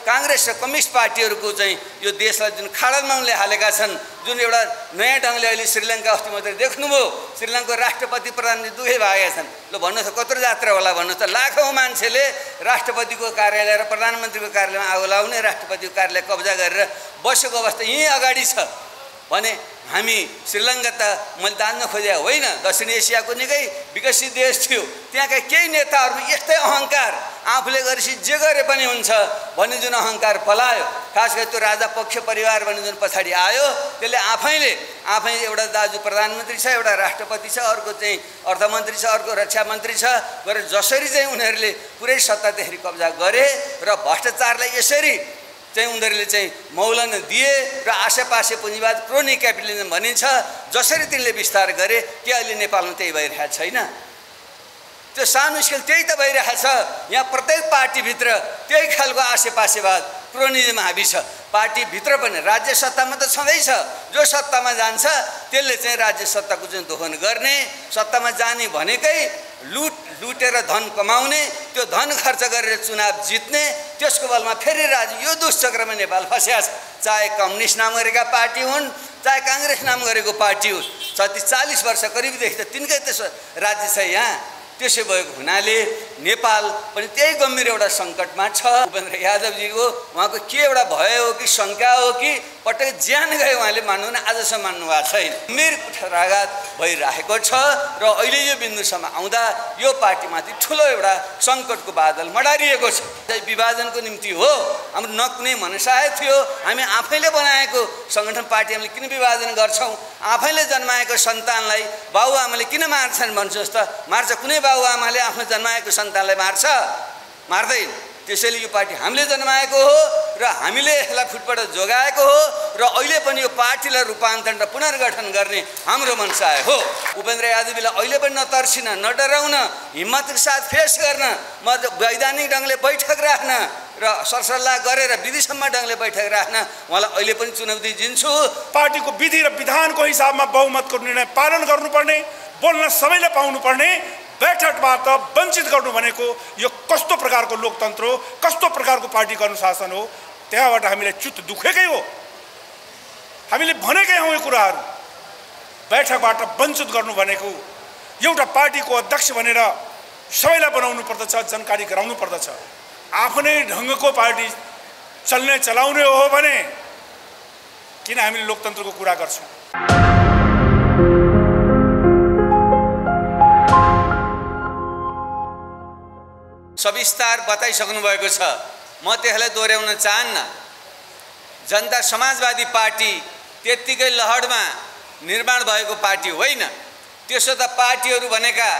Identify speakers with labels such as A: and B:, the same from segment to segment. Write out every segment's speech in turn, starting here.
A: कांग्रेस र कम्युनिस्ट पार्टीहरूको चाहिँ यो देशलाई जुन खाडलमा उनले हालेका छन्, जुन एउटा नयाँ ढङ्गले अहिले श्रीलङ्का अस्ति मात्रै देख्नुभयो, श्रीलङ्काको राष्ट्रपति प्रधानमन्त्री दुवै भागेका छन्। ल भन्नुहोस् कत्रो जात्रा होला भन्नुहोस् त। लाखौँ मान्छेले राष्ट्रपतिको कार्यालय र प्रधानमन्त्रीको कार्यालयमा आगो लाउने, राष्ट्रपतिको कार्यालय कब्जा गरेर बसेको अवस्था यहीँ अगाडि छ भने हामी श्रीलङ्का त मैले तान्न खोजे होइन, दक्षिण एसियाको निकै विकसित देश थियो। त्यहाँका केही नेताहरू यस्तै अहङ्कार, आफूले गरेपछि जे गरे पनि हुन्छ भन्ने जुन अहङ्कार पलायो, खास गरी त्यो राजा पक्ष परिवार भन्ने जुन पछाडि आयो, त्यसले आफै एउटा दाजु प्रधानमन्त्री छ, एउटा राष्ट्रपति छ, अर्को चाहिँ अर्थमन्त्री छ, अर्को रक्षा मन्त्री छ गरेर जसरी चाहिँ उनीहरूले पुरै सत्ता त्यसरी कब्जा गरे र भ्रष्टाचारलाई यसरी चाहिँ उनीहरूले चाहिँ मौलन दिए र आसेपासे पुँजीवाद क्रोनी क्यापिटलिजम भनिन्छ, जसरी तिनले विस्तार गरे के अहिले नेपालमा त्यही भइरहेको छैन? त्यो सानो स्केल त्यही त भइरहेछ। यहाँ प्रत्येक पार्टीभित्र त्यही खालको आसेपासेवाद क्रोनिजम हाबी छ। पार्टीभित्र पनि राज्य सत्तामा त छँदैछ, जो सत्तामा जान्छ त्यसले चाहिँ राज्य सत्ताको चाहिँ दोहन गर्ने, सत्तामा जाने भनेकै लुटेर धन कमाउने, त्यो धन खर्च गरेर चुनाव जित्ने, त्यसको बलमा फेरि यो दुष्चक्रमा नेपाल फस्या छ। चाहे कम्युनिस्ट नाम गरेका पार्टी हुन्, चाहे कांग्रेस नाम गरेको पार्टी होस्, 40 वर्ष करिबदेखि त तिनकै त्यसो राज्य छ यहाँ। त्यसै भएको हुनाले नेपाल पनि त्यही गम्भीर एउटा सङ्कटमा छ। उपेन्द्र यादवजीको उहाँको के एउटा भयो हो कि शङ्का हो कि पटक ज्यान गयो उहाँले मान्नु न, आजसम्म मान्नु भएको छैन। गम्भीर कुठाराघात भइरहेको छ र अहिले यो बिन्दुसम्म आउँदा यो पार्टीमाथि ठुलो एउटा सङ्कटको बादल मडारिएको छ। विभाजनको निम्ति हो, हाम्रो न कुनै मनसाय थियो, हामी आफैले बनाएको सङ्गठन पार्टी हामीले किन विभाजन गर्छौँ? आफैले जन्माएको सन्तानलाई बाबुआमाले किन मार्छन् भन्नुहोस् त? मार्छ कुनै बाबुआमाले आफ्नो जन्माएको सन्तानलाई मार्छ? मार्दैन। त्यसैले यो पार्टी हामीले जन्माएको हो र हामीले यसलाई फुटबाट जोगाएको हो र अहिले पनि यो पार्टीलाई रूपान्तरण र पुनर्गठन गर्ने हाम्रो मनसाय हो। उपेन्द्र यादवजीलाई अहिले पनि नतर्सिन, नडराउन, हिम्मतको साथ फेस गर्न, वैधानिक ढङ्गले बैठक राख्न र सरसल्लाह गरेर विधिसम्म ढङ्गले बैठक राख्न उहाँलाई अहिले पनि चुनौती दिन्छु।
B: पार्टीको विधि र विधानको हिसाबमा बहुमतको निर्णय पालन गर्नुपर्ने, बोल्न सबैले पाउनुपर्ने, बैठकबाट वञ्चित गर्नु भनेको यो कस्तो प्रकारको लोकतन्त्र हो, कस्तो प्रकारको पार्टीको अनुशासन हो? त्यहाँबाट हामीले चुत दुखेकै हो, हामीले भनेकै हौँ यो कुराहरू। बैठकबाट वञ्चित गर्नु भनेको एउटा पार्टीको अध्यक्ष भनेर सबैलाई बनाउनु पर्दछ, जानकारी गराउनु पर्दछ। आफ्नै ढङ्गको पार्टी चलाउने हो भने किन हामीले लोकतन्त्रको कुरा गर्छौँ?
A: सविस्तार बताइसक्नु भएको छ, म त्यसलाई दोहोऱ्याउन चाहन्न। जनता समाजवादी पार्टी त्यत्तिकै लहरमा निर्माण भएको पार्टी होइन। त्यसो त पार्टीहरू भनेका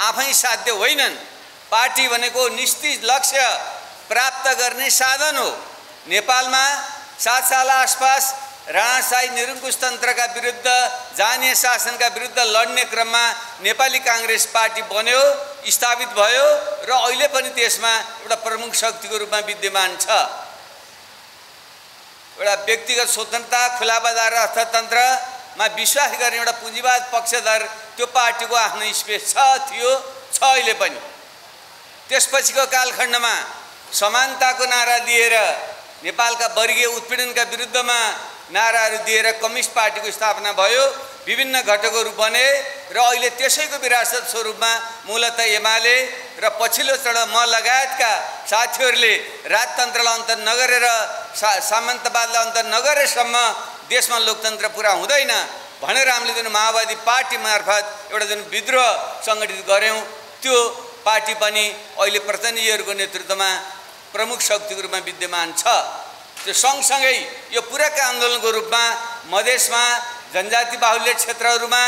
A: आफै साध्य होइनन्। पार्टी भनेको निश्चित लक्ष्य प्राप्त गर्ने साधन हो। नेपालमा 7 साल आसपास राणाशाही निरङ्कुश तन्त्रका विरुद्ध, जानीय शासनका विरुद्ध लड्ने क्रममा नेपाली कांग्रेस पार्टी बन्यो, स्थापित भयो र अहिले पनि त्यसमा एउटा प्रमुख शक्तिको रूपमा विद्यमान छ। एउटा व्यक्तिगत स्वतन्त्रता, खुला बजार र अर्थतन्त्रमा विश्वास गर्ने एउटा पुँजीवाद पक्षधर त्यो पार्टीको आफ्नो स्पेस थियो, छ अहिले पनि। त्यसपछिको कालखण्डमा समानताको नारा दिएर, नेपालका वर्गीय उत्पीडनका विरुद्धमा नाराहरू दिएर कम्युनिस्ट पार्टीको स्थापना भयो, विभिन्न घटकहरू बने र अहिले त्यसैको विरासत स्वरूपमा मूलतः एमाले र पछिल्लो चरण म लगायतका साथीहरूले राजतन्त्रलाई अन्तर नगरेर, सामन्तवादलाई अन्तर नगरेसम्म देशमा लोकतन्त्र पुरा हुँदैन भनेर हामीले जुन माओवादी पार्टी मार्फत एउटा जुन विद्रोह सङ्गठित गऱ्यौँ, त्यो पार्टी पनि अहिले प्रचण्डजीहरूको नेतृत्वमा प्रमुख शक्तिको रूपमा विद्यमान छ। त्यो सँगसँगै यो पुराका आन्दोलनको रूपमा मधेसमा, जनजाति बाहुल्य क्षेत्रहरूमा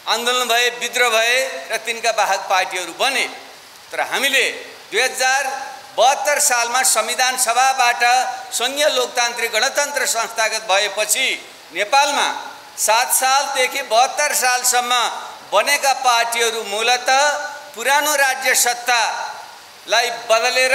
A: आन्दोलन भए, विद्रोह भए र तिनका बाहक पार्टीहरू बने। तर हामीले 2072 सालमा संविधान सभाबाट संघीय लोकतान्त्रिक गणतन्त्र संस्थागत भएपछि नेपालमा 7 सालदेखि 72 सालसम्म बनेका पार्टीहरू मूलतः पुरानो राज्य सत्तालाई बदलेर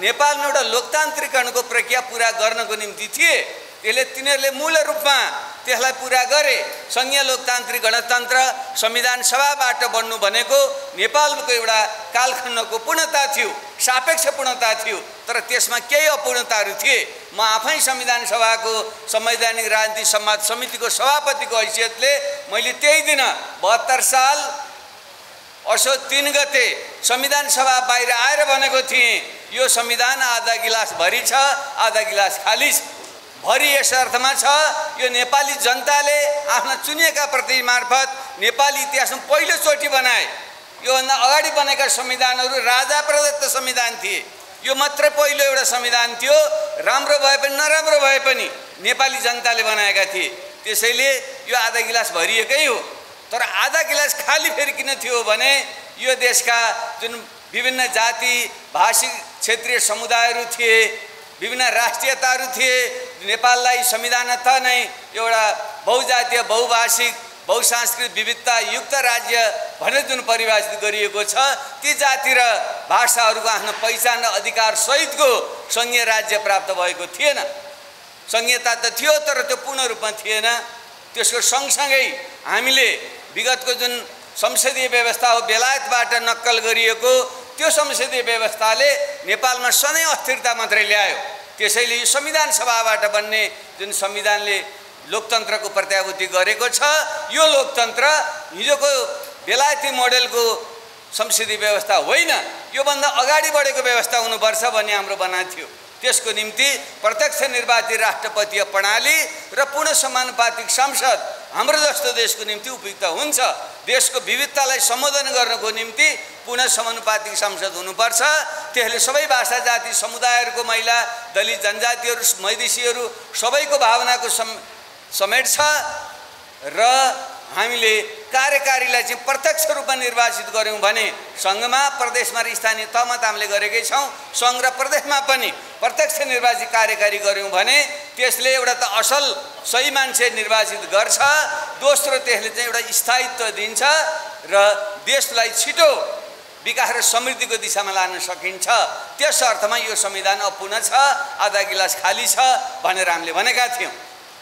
A: नेपालमा एउटा लोकतान्त्रिकरणको प्रक्रिया पुरा गर्नको निम्ति थिए। त्यसले तिनीहरूले मूल रूपमा त्यसलाई पुरा गरे। संघीय लोकतान्त्रिक गणतन्त्र संविधान सभाबाट बन्नु भनेको नेपालको एउटा कालखण्डको पूर्णता थियो, सापेक्ष पूर्णता थियो, तर त्यसमा केही अपूर्णताहरू थिए। म आफै संविधान सभाको संवैधानिक राजनीति संवाद समितिको सभापतिको हैसियतले मैले त्यही दिन 72 साल असोज 3 गते संविधान सभा बाहिर आएर भनेको थिएँ, यो संविधान आधा गिलास भरि छ, आधा गिलास खाली छ। भरि यस अर्थमा छ, यो नेपाली जनताले आफ्ना चुनिएका प्रतिनिधि मार्फत नेपाली इतिहासमा पहिलोचोटि बनाए। योभन्दा अगाडि बनेका संविधानहरू राजा प्रदत्त संविधान थिए, यो मात्रै पहिलो एउटा संविधान थियो। राम्रो भए पनि नराम्रो भए पनि नेपाली जनताले बनाएका थिए। त्यसैले यो आधा गिलास भरिएकै हो। तर आधा गिलास खाली फेरि किन थियो भने यो देशका जुन विभिन्न जाति भाषिक क्षेत्रीय समुदायहरू थिए, विभिन्न राष्ट्रियताहरू थिए। नेपाललाई संविधानत नै एउटा बहुजातीय बहुभाषिक बहुसांस्कृतिक विविधता युक्त राज्य भनेर जुन परिभाषित गरिएको छ, ती जाति र भाषाहरूको आफ्नो पहिचान र अधिकार सहितको संघीय राज्य प्राप्त भएको थिएन। संघीयता त थियो तर त्यो पूर्ण रूपमा थिएन। त्यसको सँगसँगै हामीले विगतको जुन संसदीय व्यवस्था हो बेलायतबाट नक्कल गरिएको, त्यो संसदीय व्यवस्थाले नेपालमा सधैँ अस्थिरता मात्रै ल्यायो। त्यसैले यो संविधान सभाबाट बन्ने जुन संविधानले लोकतन्त्रको प्रत्याभूति गरेको छ, यो लोकतन्त्र हिजोको बेलायती मोडेलको संसदीय व्यवस्था होइन, योभन्दा अगाडि बढेको व्यवस्था हुनुपर्छ भन्ने हाम्रो भनाइ थियो। त्यसको निम्ति प्रत्यक्ष निर्वाचित राष्ट्रपतीय प्रणाली र पूर्ण समानुपातिक संसद हाम्रो जस्तो देशको निम्ति उपयुक्त हुन्छ। देशको विविधतालाई सम्बोधन गर्नको निम्ति पूर्ण समानुपातिक संसद हुनुपर्छ। त्यसले सबै भाषा जाति समुदायहरूको, महिला दलित जनजातिहरू मैदेशीहरू सबैको भावनाको समेट्छ र हामीले कार्यकारीलाई चाहिँ प्रत्यक्ष रूपमा निर्वाचित गर्यौं भने संघमा प्रदेशमा र स्थानीय तहमा त हामीले गरेकै छौं, संघ र प्रदेशमा पनि प्रत्यक्ष निर्वाचित कार्यकारी गर्यौं भने त्यसले एउटा त असल सही मान्छे निर्वाचित गर्छ, दोस्रो त्यसले चाहिँ एउटा स्थायित्व दिन्छ र देशलाई छिटो विकास र समृद्धिको दिशामा लान सकिन्छ। त्यस अर्थमा यो संविधान अपूर्ण छ, आधा गिलास खाली छ भनेर हामीले भनेका थियौं।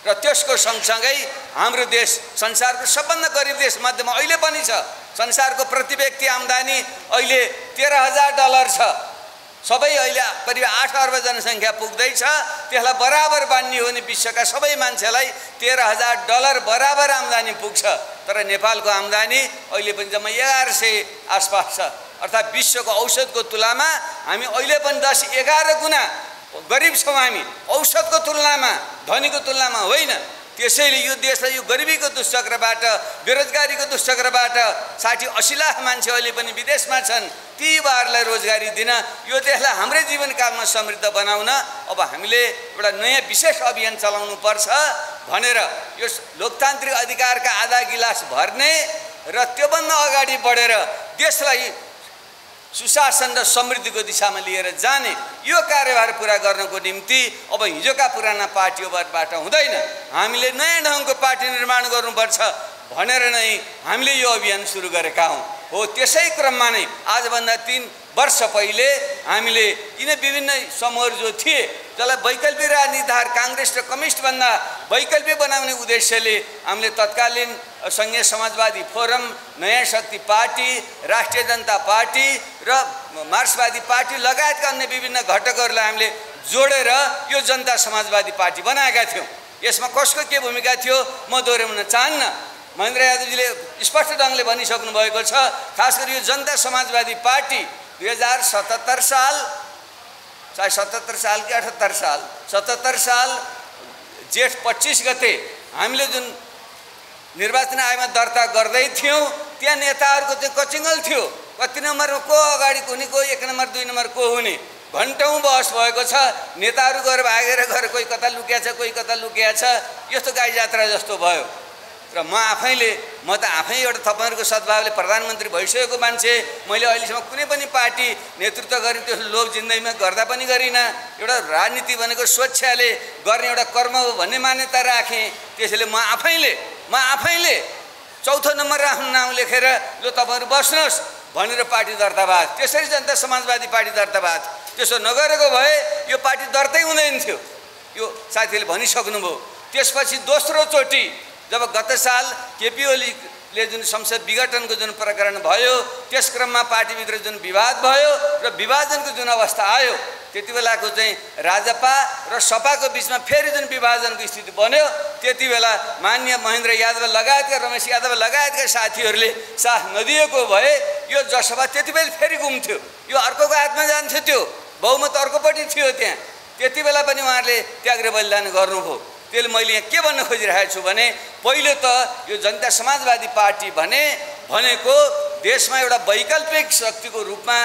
A: र त्यसको सँगसँगै हाम्रो देश संसारको सबभन्दा गरिब देश मध्येमा अहिले पनि छ। संसारको प्रति व्यक्ति आम्दानी अहिले $13,000 छ। सबै अहिले करिब 8 अर्ब जनसङ्ख्या पुग्दैछ। त्यसलाई बराबर बाँड्ने हो भने विश्वका सबै मान्छेलाई $13,000 बराबर आम्दानी पुग्छ। तर नेपालको आम्दानी अहिले पनि जम्मा 1100 आसपास छ। अर्थात् विश्वको औसतको तुलनामा हामी अहिले पनि 10-11 गुणा गरिब छौं। हामी औसतको तुलनामा, धनीको तुलनामा होइन। त्यसैले यो देशलाई यो गरिबीको दुष्चक्रबाट, बेरोजगारीको दुष्चक्रबाट 60-80 लाख मान्छे अहिले पनि विदेशमा छन्। ती युवाहरूलाई रोजगारी दिन, यो देशलाई हाम्रै जीवनकालमा समृद्ध बनाउन अब हामीले एउटा नयाँ विशेष अभियान चलाउनु पर्छ भनेर यो लोकतान्त्रिक अधिकारका आधा गिलास भर्ने र त्योभन्दा अगाडि बढेर देशलाई सुशासन र समृद्धिको दिशामा लिएर जाने यो कार्यभार पूरा गर्नको निम्ति अब हिजोका पुराना पार्टीबाट हुँदैन, हामीले नयाँ ढङ्गको पार्टी निर्माण गर्नुपर्छ भनेर नै हामीले यो अभियान सुरु गरेका हौं। हो त्यसै क्रममा नै आजभन्दा 3 वर्ष पहिले हामीले यिनै विभिन्न समूहहरू जो थिए जसलाई वैकल्पिक राजनीतिधार कांग्रेस र कम्युनिस्ट भन्दा वैकल्पिक बनाउने उद्देश्यले हामीले तत्कालीन संघीय समाजवादी फोरम, नयाँ शक्ति पार्टी, राष्ट्रिय जनता पार्टी र मार्क्सवादी पार्टी लगायतका अन्य विभिन्न घटकहरूलाई हामीले जोडेर यो जनता समाजवादी पार्टी बनाएका थियौं। यसमा कसको के भूमिका थियो म दोहोर्याउन चाहन्न। महेन्द्र यादवजीले स्पष्ट ढङ्गले भनिसक्नु भएको छ। खास गरी यो जनता समाजवादी पार्टी 2077 साल, चाहे 77 साल कि 78 साल, 77 साल जेठ 25 गते हामीले जुन निर्वाचन आयोगमा दर्ता गर्दै थियौं, त्यहाँ नेताहरूको चाहिँ कचिङ्गल थियो। कति नम्बरमा को अगाडि हुने, को 1 नम्बर 2 नम्बर को हुने, घण्टौं बहस भएको छ। नेताहरू गएर भागेर गएर कोही कता लुकिया छ, कोही कता लुकिया छ। यस्तो गाई जात्रा जस्तो भयो। र म त आफै एउटा तपाईहरुको सद्भावले प्रधानमन्त्री भइसकेको मान्छे, मैले अहिलेसम्म कुनै पनि पार्टी नेतृत्व गरेँ त्यो लोभ जिन्दगीमा गर्दा पनि गरिनँ। एउटा राजनीति भनेको स्वेच्छाले गर्ने एउटा कर्म हो भन्ने मान्यता राखेँ। त्यसैले म आफैले चौथो नम्बर आफ्नो नाम लेखेर ल तपाईहरु बस्नुहोस् भनेर पार्टी दर्ता भयो। त्यसरी जनता समाजवादी पार्टी दर्ता भयो। त्यसो नगरेको भए यो पार्टी दर्तै हुँदैन थियो। यो साथीले भनिसक्नुभयो। त्यसपछि दोस्रो चोटि जब गत साल केपी ओलीले जुन संसद विघटनको जुन प्रकरण भयो, त्यस क्रममा पार्टीभित्र जुन विवाद भयो र विभाजनको जुन अवस्था आयो, त्यति बेलाको चाहिँ राजपा र सपाको बिचमा फेरि जुन विभाजनको स्थिति बन्यो, त्यति बेला माननीय महेन्द्र यादव लगायतका, रमेश यादव लगायतका साथीहरूले साथ नदिएको भए यो जसपा त्यति बेला फेरि घुम्थ्यो, यो अर्कोको हातमा जान्थ्यो, त्यो बहुमत अर्कोपट्टि थियो त्यहाँ। त्यति बेला पनि उहाँहरूले त्याग र बलिदान गर्नुभयो। त्यसले मैले यहाँ के भन्न खोजिरहेको छु भने, पहिलो त यो जनता समाजवादी पार्टी भनेको देशमा एउटा वैकल्पिक शक्तिको रूपमा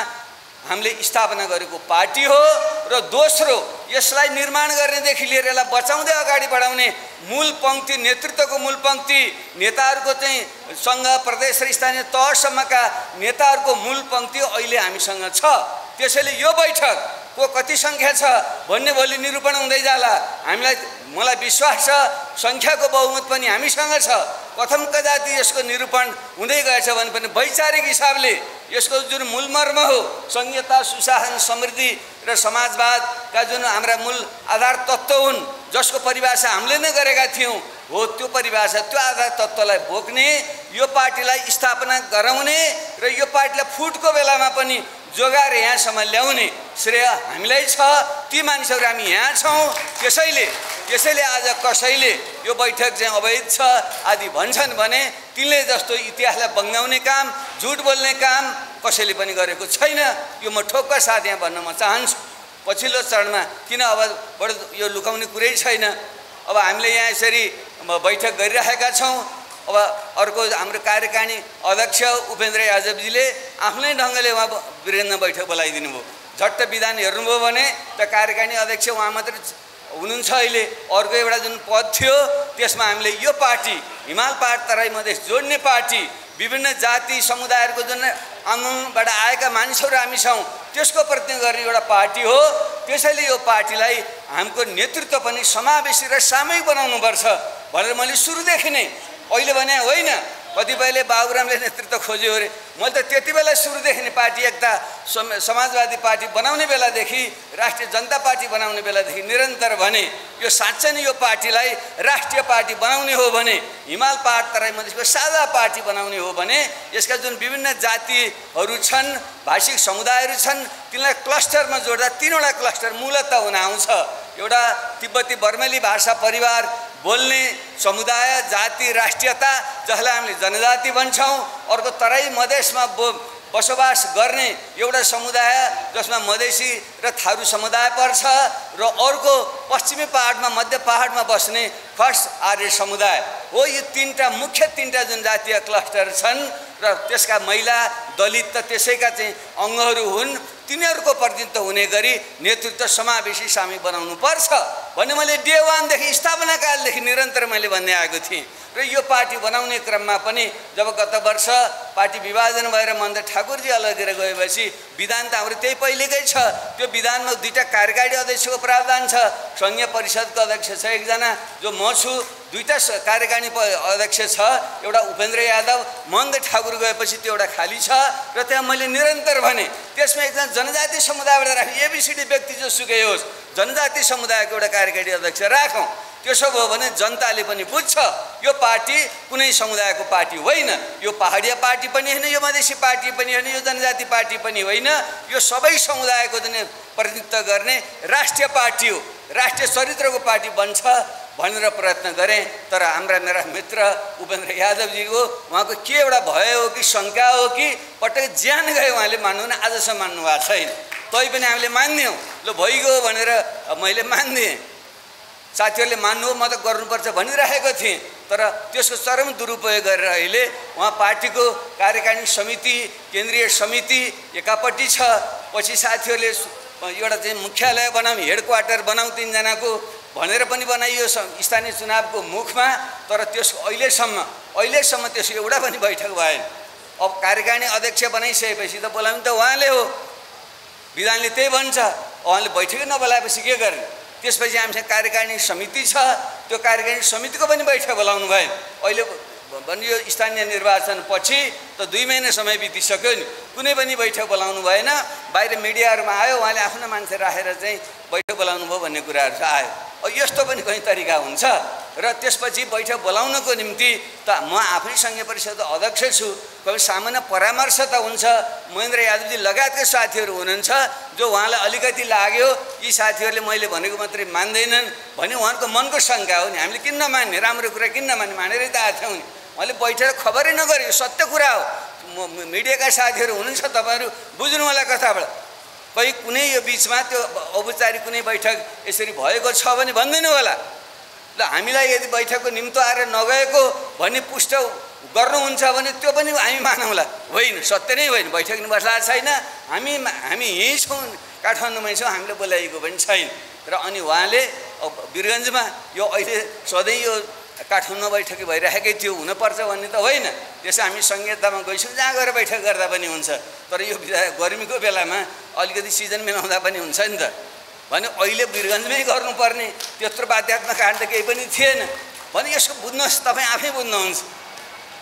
A: हामीले स्थापना गरेको पार्टी हो र दोस्रो यसलाई निर्माण गर्नेदेखि लिएर यसलाई बचाउँदै अगाडि बढाउने मूल पङ्क्ति, नेतृत्वको मूल पङ्क्ति, नेताहरूको चाहिँ सङ्घ, प्रदेश र स्थानीय तहसम्मका नेताहरूको मूल पङ्क्ति अहिले हामीसँग छ। त्यसैले यो बैठकको कति सङ्ख्या छ भन्ने भोलि निरूपण हुँदै जाला। मलाई विश्वास छ सङ्ख्याको बहुमत पनि हामीसँग छ। कथम कदाति यसको निरूपण हुँदै गएछ भने पनि वैचारिक हिसाबले यसको जुन मूल मर्म हो, संहिता, सुशासन, समृद्धि र समाजवादका जुन हाम्रा मूल आधार तत्त्व हुन्, जसको परिभाषा हामीले नै गरेका थियौँ, हो त्यो परिभाषा, त्यो आधार तत्त्वलाई बोक्ने, यो पार्टीलाई स्थापना गराउने र यो पार्टीलाई फुटको बेलामा पनि जोगाएर यहाँसम्म ल्याउने श्रेय हामीलाई छ। ती मानिसहरू हामी यहाँ छौँ। त्यसैले आज कसैले यो बैठक चाहिँ अवैध छ आदि भन्छन् भने तिनले जस्तो इतिहासलाई बङ्गाउने काम, झुट बोल्ने काम कसैले पनि गरेको छैन। यो म ठोक्का साथ यहाँ भन्न म चाहन्छु। पछिल्लो चरणमा किन अब बडो यो लुकाउने कुरै छैन। अब हामीले यहाँ यसरी बैठक गरिरहेका छौँ। अब अर्को हाम्रो कार्यकारिणी अध्यक्ष उपेन्द्र यादवजीले आफ्नै ढङ्गले उहाँ वीरेन्द्र बैठक बोलाइदिनु भयो। झट्ट विधान हेर्नुभयो भने त कार्यकारिणी अध्यक्ष उहाँ मात्र हुनुहुन्छ। अहिले अर्को एउटा जुन पद थियो त्यसमा हामीले यो पार्टी हिमाल पहाड तराई मधेस जोड्ने पार्टी, विभिन्न जाति समुदायहरूको जुन आन्दोलनबाट आएका मानिसहरू हामी छौँ, त्यसको प्रतिनिधित्व गर्ने एउटा पार्टी हो। त्यसैले यो पार्टीलाई हाम्रो नेतृत्व पनि समावेशी र सामूहिक बनाउनुपर्छ भनेर मैले सुरुदेखि नै अहिले भने होइन। कतिपयले बाबुरामले नेतृत्व खोज्यो अरे, मैले त त्यति बेला सुरुदेखि नै पार्टी एकता समाजवादी पार्टी बनाउने बेलादेखि, राष्ट्रिय जनता पार्टी बनाउने बेलादेखि निरन्तर भने यो साँच्चै नै यो पार्टीलाई राष्ट्रिय पार्टी बनाउने हो भने, हिमाल पहाड तराई मधेसको साझा पार्टी बनाउने हो भने यसका जुन विभिन्न जातिहरू छन्, भाषिक समुदायहरू छन्, तिनलाई क्लस्टरमा जोड्दा तीनवटा क्लस्टर मूलतः हुन आउँछ। एउटा तिब्बती बर्मेली भाषा परिवार बोल्ने समुदाय, जाति, राष्ट्रियता, जसलाई हामीले जनजाति भन्छौँ। अर्को तराई मधेसमा बसोबास गर्ने एउटा समुदाय जसमा मधेसी र थारू समुदाय पर्छ, र अर्को पश्चिमी पहाडमा, मध्य पहाडमा बस्ने खस आर्य समुदाय हो। यो मुख्य तीनटा जनजातीय क्लस्टर छन् र त्यसका महिला, दलित त त्यसैका चाहिँ अङ्गहरू हुन्। तिनीहरूको प्रतिनिधित्व हुने गरी नेतृत्व समावेशी सामी बनाउनु पर्छ भन्ने मैले डे वानदेखि, स्थापना कालदेखि निरन्तर मैले भन्दै आएको थिएँ। र यो पार्टी बनाउने क्रममा पनि जब गत वर्ष पार्टी विभाजन भएर महेन्द्र ठाकुरजी अलगेर गएपछि विधान त हाम्रो त्यही पहिलेकै छ। त्यो विधानमा दुईवटा कार्यकारिणी अध्यक्षको प्रावधान छ, सङ्घीय परिषदको अध्यक्ष छ एकजना जो म छु, दुईवटा कार्यकारिणी अध्यक्ष छ, एउटा उपेन्द्र यादव। महेन्द्र ठाकुर गएपछि त्यो एउटा खाली छ र त्यहाँ मैले निरन्तर भने त्यसमा एकजना जनजाति समुदायबाट राख्ने एबिसिडी व्यक्ति जो सुकै होस्, जनजाति समुदायको एउटा कार्यकारिणी अध्यक्ष राखौँ। त्यसो भयो भने जनताले पनि बुझ्छ यो पार्टी कुनै समुदायको पार्टी होइन, यो पहाडिया पार्टी पनि होइन, यो मधेसी पार्टी पनि होइन, यो जनजाति पार्टी पनि होइन, यो सबै समुदायको जुन प्रतिनिधित्व गर्ने राष्ट्रिय पार्टी हो, राष्ट्रिय चरित्रको पार्टी बन्छ भनेर प्रयत्न गरेँ। तर मेरा मित्र उपेन्द्र यादवजीको उहाँको के एउटा भयो हो कि शङ्का हो कि पटक ज्यान गयो, उहाँले मान्नु न, आजसम्म मान्नु भएको छैन। तै पनि हामीले मान्यौँ, ल भइगयो भनेर मैले मान्दिएँ। साथीहरूले मान्नु, म त गर्नुपर्छ भनिरहेको थिएँ। तर त्यसको चरम दुरुपयोग गरेर अहिले उहाँ पार्टीको कार्यकारिणी समिति, केन्द्रीय समिति एकापट्टि छ, पछि साथीहरूले एउटा चाहिँ मुख्यालय बनाऊँ, हेड क्वार्टर बनाऊँ तीनजनाको भनेर पनि बनाइयो स्थानीय चुनावको मुखमा। तर त्यसको अहिलेसम्म त्यसको एउटा पनि बैठक भएन। अब कार्यकारिणी अध्यक्ष बनाइसकेपछि त बोलाउनु त उहाँले हो, विधानले त्यही भन्छ। उहाँले बैठकै नबोलाएपछि के गर्ने? त्यसपछि हामीसँग कार्यकारिणी समिति छ, त्यो कार्यकारिणी समितिको पनि बैठक बोलाउनु भएन। अहिले बनियो स्थानीय निर्वाचन पछि त 2 महिना समय बितिसक्यो नि, कुनै पनि बैठक बोलाउनु भएन। बाहिर मिडियाहरूमा आयो, उहाँले आफ्नो मान्छे राखेर चाहिँ बैठक बोलाउनु भयो भन्ने कुराहरू आयो। यस्तो पनि कहीँ तरिका हुन्छ र त्यसपछि बैठक बोलाउनको निम्ति त म आफै सङ्घीय परिषदको अध्यक्ष छु, कहिले सामान्य परामर्श त हुन्छ। महेन्द्र यादवजी लगायतका साथीहरू हुनुहुन्छ जो उहाँलाई अलिकति लाग्यो यी साथीहरूले मैले भनेको मात्रै मान्दैनन् भने उहाँको मनको शङ्का हो नि, हामीले किन नमान्ने, राम्रो कुरा किन नमान्ने, मानेरै त आएको थियौँ नि। मैले बैठक खबरै नगरेको सत्य कुरा हो। मिडियाका साथीहरू हुनुहुन्छ, तपाईँहरू बुझ्नु होला कथाबाट। कहीँ कुनै यो बिचमा त्यो औपचारिक कुनै बैठक यसरी भएको छ भने भनिदिनु होला। ल हामीलाई यदि बैठकको निम्तो आएर नगएको भन्ने पुष्ट गर्नुहुन्छ भने त्यो पनि हामी मानौँला। होइन, सत्य नै होइन, बैठक नि बस्ला छैन, हामी यहीँ छौँ, काठमाडौँमै छौँ, हामीले बोलाइएको पनि छैन। र अनि उहाँले वीरगन्जमा यो अहिले सधैँ यो काठमाडौँ बैठक भइरहेकै थियो, हुनुपर्छ भन्ने त होइन। त्यसो हामी संहितामा गइछौँ, जहाँ गएर बैठक गर्दा पनि हुन्छ। तर यो गर्मीको बेलामा अलिकति सिजन मिलाउँदा पनि हुन्छ नि त। भने अहिले वीरगन्जमै गर्नुपर्ने, त्यत्रो बाध्यात्मक काण्ड केही पनि थिएन भने यसको बुझ्नुहोस्, तपाईँ आफै बुझ्नुहुन्छ।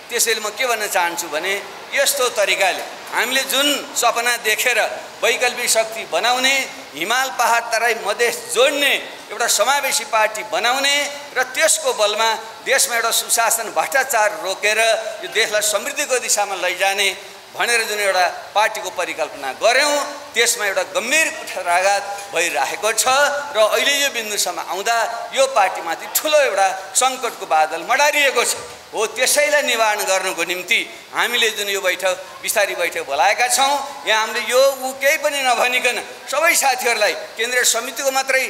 A: त्यसैले म के भन्न चाहन्छु भने यस्तो तरिकाले हामीले जुन सपना देखेर वैकल्पिक शक्ति बनाउने, हिमाल पहाड तराई मधेस जोड्ने एउटा समावेशी पार्टी बनाउने र त्यसको बलमा देशमा एउटा सुशासन भ्रष्टाचार रोकेर यो देशलाई समृद्धिको दिशामा लैजाने भनेर जुन एउटा पार्टीको परिकल्पना गऱ्यौँ, त्यसमा एउटा गम्भीर कुठाराघात भइरहेको छ। र अहिले यो बिन्दुसम्म आउँदा यो पार्टीमाथि ठुलो एउटा सङ्कटको बादल मडारिएको छ। हो, त्यसैलाई निवारण गर्नको निम्ति हामीले जुन यो बैठक विस्तारी बैठक बोलाएका छौँ, यहाँ हामीले यो केही पनि नभनिकन सबै साथीहरूलाई केन्द्रीय समितिको मात्रै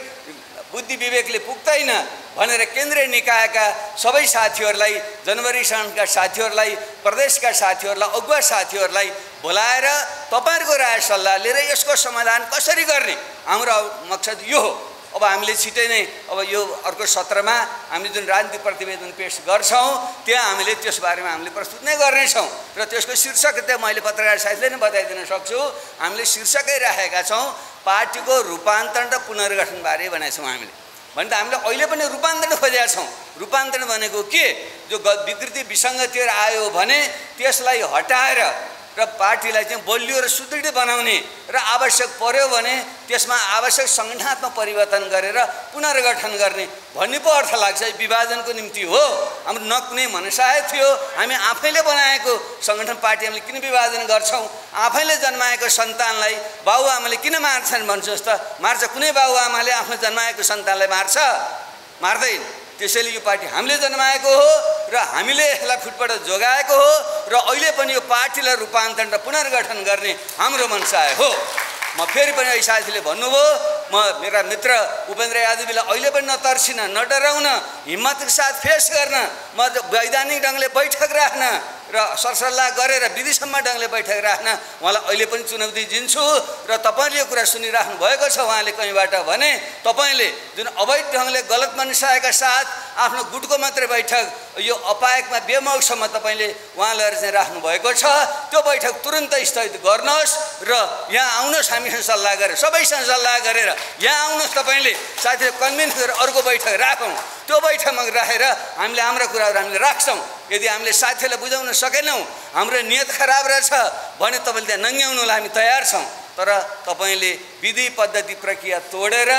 A: बुद्धि विवेकले पुग्दैन भनेर केन्द्रीय निकायका सबै साथीहरूलाई, जनवरी सङ्घका साथीहरूलाई, प्रदेशका साथीहरूलाई, अगुवा साथीहरूलाई बोलाएर तपाईँहरूको राय सल्लाह लिएर यसको समाधान कसरी गर्ने हाम्रो मकसद यो हो। अब हामीले छिटै नै अब यो अर्को सत्रमा हामीले जुन राजनीतिक प्रतिवेदन पेश गर्छौँ त्यहाँ हामीले त्यस बारेमा हामीले प्रस्तुत नै गर्नेछौँ र त्यसको शीर्षक त्यहाँ मैले पत्रकार साथीले नै बताइदिन सक्छु। हामीले शीर्षकै राखेका छौँ पार्टीको रूपान्तरण र पुनर्गठनबारे भनेको छौँ हामीले। भने त हामीले अहिले पनि रूपान्तरण खोजेका छौँ। रूपान्तरण भनेको के, जो विकृति विसङ्गतिहरू आयो भने त्यसलाई हटाएर र पार्टीलाई चाहिँ बलियो र सुदृढ बनाउने र आवश्यक पर्यो भने त्यसमा आवश्यक सङ्गठनात्मक परिवर्तन गरेर पुनर्गठन गर्ने भन्ने पो अर्थ लाग्छ। विभाजनको निम्ति हो, हाम्रो न कुनै मनसाय थियो। हामी आफैले बनाएको सङ्गठन पार्टी हामीले किन विभाजन गर्छौँ? आफैले जन्माएको सन्तानलाई बाबुआमाले किन मार्छन् भन्नुहोस् त? मार्छ? कुनै बाबुआमाले आफ्नो जन्माएको सन्तानलाई मार्छ? मार्दैन। त्यसैले यो पार्टी हामीले जन्माएको हो र हामीले यसलाई फुटबाट जोगाएको हो र अहिले पनि यो पार्टीलाई रूपान्तरण र पुनर्गठन गर्ने हाम्रो मनसाय हो। म फेरि पनि अहिले साथीले भन्नुभयो, म मेरा मित्र उपेन्द्र यादवजीलाई अहिले पनि नतर्सिन, नडराउन, हिम्मतको साथ फेस गर्न, म वैधानिक ढङ्गले बैठक राख्न र सरसल्लाह गरेर विधिसम्म ढङ्गले बैठक राख्न उहाँलाई अहिले पनि चुनौती दिन्छु। र तपाईँले यो कुरा सुनिराख्नु भएको छ उहाँले कहीँबाट भने तपाईँले जुन अवैध ढङ्गले गलत मनसायका साथ आफ्नो गुटको मात्रै बैठक यो अपायकमा बेमौसम्म तपाईँले उहाँलाई चाहिँ राख्नु भएको छ, त्यो बैठक तुरन्त स्थगित गर्नुहोस् र यहाँ आउनुहोस्, हामीसँग सल्लाह गरेर सबैसँग सल्लाह गरेर यहाँ आउनुहोस्। तपाईँले साथीले कन्भिन्स गरेर अर्को बैठक राखौँ, त्यो बैठकमा राखेर हामीले हाम्रा कुराहरू हामीले राख्छौँ। यदि हामीले साथीहरूलाई बुझाउन सकेनौँ, हाम्रो नियत खराब रहेछ भने तपाईँले त्यहाँ नङ्ग्याउनुलाई हामी तयार छौँ। तर तपाईँले विधि पद्धति प्रक्रिया तोडेर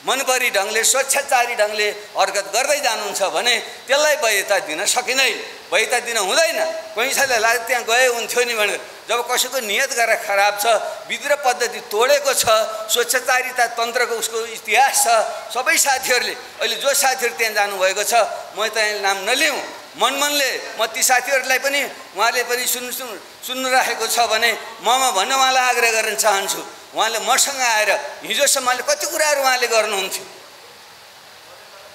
A: मनपरी ढङ्गले स्वेच्छाचारी ढङ्गले हरकत गर्दै जानुहुन्छ भने त्यसलाई वैधता दिन सकिँदैन, वैधता दिन हुँदैन। कोही साथीलाई लाग्यो त्यहाँ गए हुन्थ्यो नि भनेर। जब कसैको नियत गरेर खराब छ, विधि र पद्धति तोडेको छ, स्वेच्छाचारिता तन्त्रको उसको इतिहास छ, सबै साथीहरूले अहिले जो साथीहरू त्यहाँ जानुभएको छ म त्यहाँ नाम नलिउँ, मनले म ती साथीहरूलाई पनि उहाँले पनि सुन्नु राखेको छ भने ममा भन्न उहाँलाई आग्रह गर्न चाहन्छु। उहाँले मसँग आएर हिजोसम्मले कति कुराहरू उहाँले गर्नुहुन्थ्यो,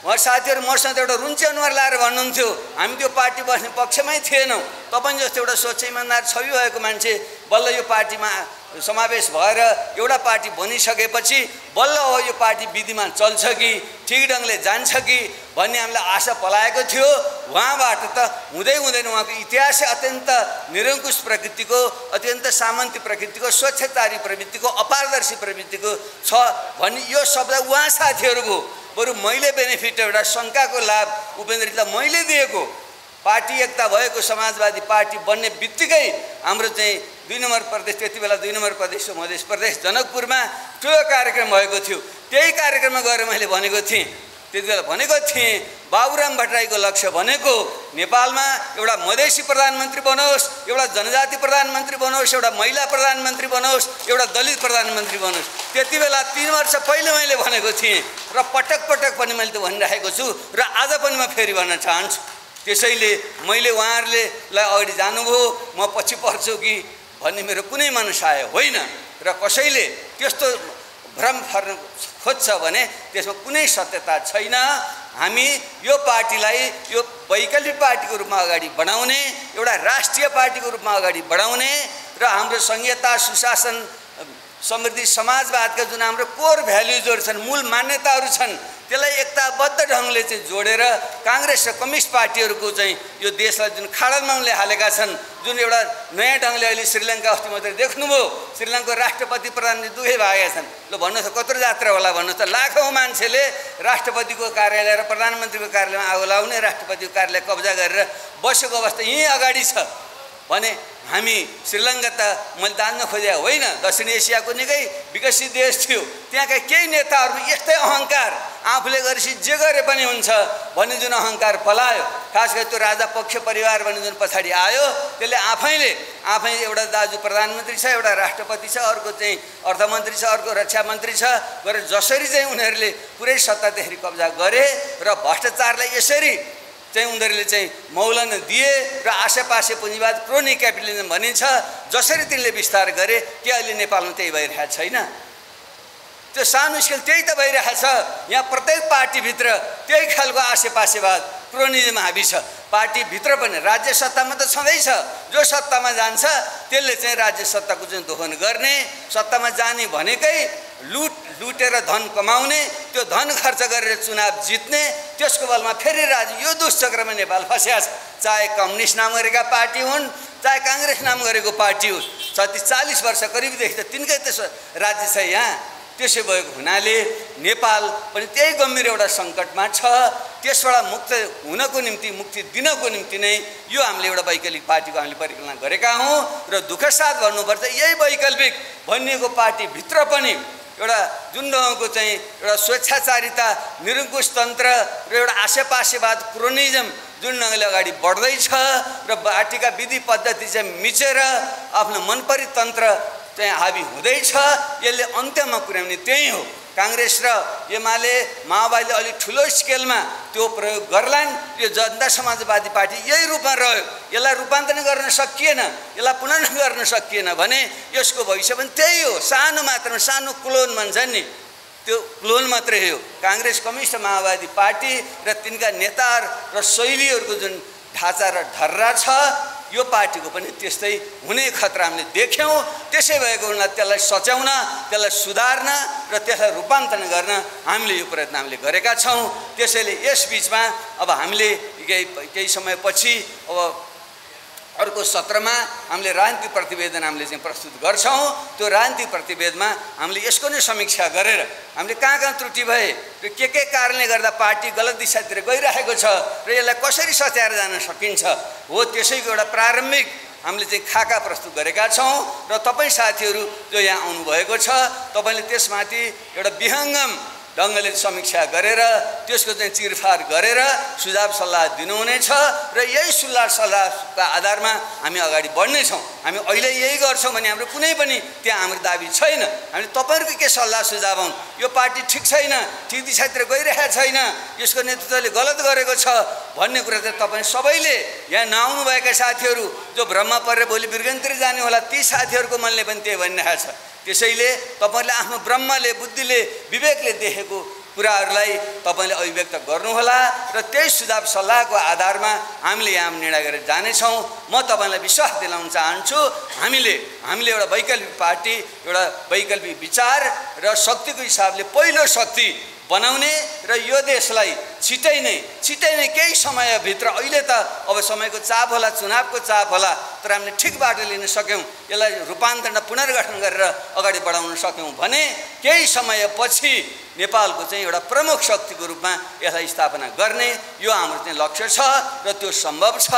A: उहाँ साथीहरू मसँग एउटा रुन्चे अनुहार लाएर भन्नुहुन्थ्यो हामी त्यो पार्टी बस्ने पक्षमै थिएनौँ। तपाईँ जस्तो एउटा स्वच्छ इमान्दार छवि भएको मान्छे बल्ल यो पार्टीमा समावेश भएर एउटा पार्टी बनिसकेपछि बल्ल हो यो पार्टी विधिमा चल्छ कि ठिक ढङ्गले जान्छ कि भन्ने हामीलाई आशा पलाएको थियो। उहाँबाट त हुँदै हुँदैन। उहाँको इतिहास अत्यन्त निरङ्कुश प्रकृतिको, अत्यन्त सामन्ती प्रकृतिको, स्वच्छतारी प्रवृत्तिको, अपारदर्शी प्रवृत्तिको छ भन्ने यो शब्द उहाँ साथीहरूको। बरु मैले बेनिफिट एउटा शङ्काको लाभ उपेन्द्रजीलाई मैले दिएको, पार्टी एकता भएको समाजवादी पार्टी बन्ने बित्तिकै हाम्रो चाहिँ 2 नम्बर प्रदेश, त्यति बेला 2 नम्बर प्रदेश हो मध्य प्रदेश, जनकपुरमा ठुलो कार्यक्रम भएको थियो। त्यही कार्यक्रममा गएर मैले भनेको थिएँ, त्यति बेला भनेको थिएँ बाबुराम भट्टराईको लक्ष्य भनेको नेपालमा एउटा मधेसी प्रधानमन्त्री बनोस्, एउटा जनजाति प्रधानमन्त्री बनोस्, एउटा महिला प्रधानमन्त्री बनोस्, एउटा दलित प्रधानमन्त्री बनोस्। त्यति बेला 3 वर्ष पहिले मैले भनेको थिएँ र पटक पटक पनि मैले त भनिरहेको छु र आज पनि म फेरि भन्न चाहन्छु। त्यसैले मैले उहाँहरूले अगाडि जानुभयो म पछि पर्छु कि भन्ने मेरो कुनै मनसाय होइन र कसैले त्यस्तो भ्रम फर्न खोज्छ भने त्यसमा कुनै सत्यता छैन। हामी यो पार्टीलाई यो वैकल्पिक पार्टीको रूपमा अगाडि बढाउने, एउटा राष्ट्रिय पार्टीको रूपमा अगाडि बढाउने र हाम्रो संहिता, सुशासन, समृद्धि, समाजवादका जुन हाम्रो कोर भ्याल्युजहरू छन्, मूल मान्यताहरू छन्, त्यसलाई एकताबद्ध ढङ्गले चाहिँ जोडेर काङ्ग्रेस र कम्युनिस्ट पार्टीहरूको चाहिँ यो देशलाई जुन खाडलमा उनले हालेका छन्, जुन एउटा नयाँ ढङ्गले अहिले श्रीलङ्का अस्ति मात्रै देख्नुभयो, श्रीलङ्काको राष्ट्रपति प्रधानमन्त्री दुवै भागेका छन्। ल भन्नुहोस् कत्रो जात्रा होला भन्नुहोस् त। लाखौँ मान्छेले राष्ट्रपतिको कार्यालय र प्रधानमन्त्रीको कार्यालयमा आगो लाउने, राष्ट्रपतिको कार्यालय कब्जा गरेर बसेको अवस्था यहीँ अगाडि छ भने हामी श्रीलङ्का त मैले दान्न खोजे होइन, दक्षिण एसियाको निकै विकसित देश थियो। त्यहाँका केही नेताहरू यस्तै अहङ्कार, आफूले गरेपछि जे गरे पनि हुन्छ भन्ने जुन अहङ्कार पलायो, खास गरी त्यो राजा पक्ष परिवार भन्ने जुन पछाडि आयो, त्यसले आफै एउटा दाजु प्रधानमन्त्री छ, एउटा राष्ट्रपति छ, अर्को चाहिँ अर्थमन्त्री छ, अर्को रक्षा मन्त्री छ गरेर जसरी चाहिँ उनीहरूले पुरै सत्ता त्यसरी कब्जा गरे र भ्रष्टाचारलाई यसरी चाहिँ उनीहरूले चाहिँ मौलन दिए र आसेपासे पुँजीवाद, क्रोनी क्यापिटलिजम भनिन्छ, जसरी तिनले विस्तार गरे के अहिले नेपालमा त्यही भइरहेको छैन? त्यो सानो स्केल त्यही त भइरहेछ। यहाँ प्रत्येक पार्टीभित्र त्यही खालको आसेपासेवाद, क्रोनिजम हाबी छ। पार्टीभित्र पनि राज्य सत्तामा त छँदैछ, जो सत्तामा जान्छ त्यसले चाहिँ राज्य सत्ताको चाहिँ दोहन गर्ने, सत्तामा जाने भनेकै लुटेर धन कमाउने, त्यो धन खर्च गरेर चुनाव जित्ने, त्यसको बलमा फेरि यो दुष्चक्रमा नेपाल फस्या छ। चाहे कम्युनिस्ट नाम गरेका पार्टी हुन्, चाहे काङ्ग्रेस नाम गरेको पार्टी होस्, 40 वर्ष करिबदेखि त तिनकै त्यसो राज्य छ यहाँ। त्यसै भएको हुनाले नेपाल पनि त्यही गम्भीर एउटा सङ्कटमा छ। त्यसबाट मुक्त हुनको निम्ति, मुक्ति दिनको निम्ति नै यो हामीले एउटा वैकल्पिक पार्टीको हामीले परिकल्पना गरेका हौँ र दुःखसाथ भन्नुपर्छ यही वैकल्पिक भनिएको पार्टीभित्र पनि एउटा जुन ढङ्गको चाहिँ एउटा स्वेच्छाचारिता, निरङ्कुश तन्त्र र एउटा आसेपासेवाद, क्रोनिजम जुन ढङ्गले अगाडि बढ्दैछ र पार्टीका विधि पद्धति चाहिँ मिचेर आफ्नो मनपरी तन्त्र चाहिँ हाबी हुँदैछ, यसले अन्त्यमा पुर्याउने त्यही हो। काङ्ग्रेस र एमाले, माओवादीले अलिक ठुलो स्केलमा त्यो प्रयोग गर्लान्। यो जनता समाजवादी पार्टी यही रूपमा रह्यो, यसलाई रूपान्तरण गर्न सकिएन, यसलाई पुनः गर्न सकिएन भने यसको भविष्य पनि त्यही हो। सानो मात्रामा, सानो क्लोन भन्छ नि, त्यो क्लोन मात्रै हो। काङ्ग्रेस, कम्युनिस्ट, माओवादी पार्टी र तिनका नेताहरू र शैलीहरूको जुन ढाँचा र ढर्रा छ, यो पार्टीको पनि त्यस्तै हुने खतरा हामीले देख्यौँ। त्यसै भएको हुनाले त्यसलाई सच्याउन, त्यसलाई सुधार्न र त्यसलाई रूपान्तरण गर्न हामीले यो प्रयत्न हामीले गरेका छौँ। त्यसैले यस बिचमा अब हामीले केही समयपछि अब अर्को सत्रमा हामीले राजनीतिक प्रतिवेदन हामीले चाहिँ प्रस्तुत गर्छौँ। त्यो राजनीतिक प्रतिवेदनमा हामीले यसको नै समीक्षा गरेर हामीले कहाँ त्रुटि भए र के कारणले गर्दा पार्टी गलत दिशातिर गइरहेको छ र यसलाई कसरी सच्याएर जान सकिन्छ हो, त्यसैको एउटा प्रारम्भिक हामीले चाहिँ खाका प्रस्तुत गरेका छौँ। र तपाईँ साथीहरू जो यहाँ आउनुभएको छ, तपाईँले त्यसमाथि एउटा विहङ्गम ढङ्गले समीक्षा गरेर त्यसको चाहिँ चिरफार गरेर सुझाव सल्लाह दिनुहुनेछ र यही सुझाव सल्लाहका आधारमा हामी अगाडि बढ्नेछौँ। हामी अहिले यही गर्छौँ भने हाम्रो कुनै पनि त्यहाँ हाम्रो दाबी छैन। हामी तपाईँहरूको के सल्लाह सुझाव हुन्, यो पार्टी ठिक छैन, ठिक दिशातिर गइरहेको छैन, यसको नेतृत्वले गलत गरेको छ भन्ने कुरा चाहिँ तपाईँ सबैले, यहाँ नआउनुभएका साथीहरू जो भ्रममा परेर भोलि बिर्गनतिर जाने होला, ती साथीहरूको मनले पनि त्यही भनिरहेको छ। त्यसैले तपाईँले आफ्नो ब्रह्मले, बुद्धिले, विवेकले देखेको कुराहरूलाई तपाईँले अभिव्यक्त गर्नुहोला र त्यही सुझाव सल्लाहको आधारमा हामीले यहाँ निर्णय गरेर जानेछौँ। म तपाईँलाई विश्वास दिलाउन चाहन्छु, हामीले एउटा वैकल्पिक पार्टी, एउटा वैकल्पिक विचार र शक्तिको हिसाबले पहिलो शक्ति बनाउने र यो देशलाई छिटै नै केही समयभित्र, अहिले त अब समयको चाप होला, चुनावको चाप होला, तर हामीले ठिक बाटो लिन सक्यौँ, यसलाई रूपान्तरण पुनर्गठन गरेर अगाडि बढाउन सक्यौँ भने केही समयपछि नेपालको चाहिँ एउटा प्रमुख शक्तिको रूपमा यसलाई स्थापना गर्ने यो हाम्रो चाहिँ लक्ष्य छ र त्यो सम्भव छ।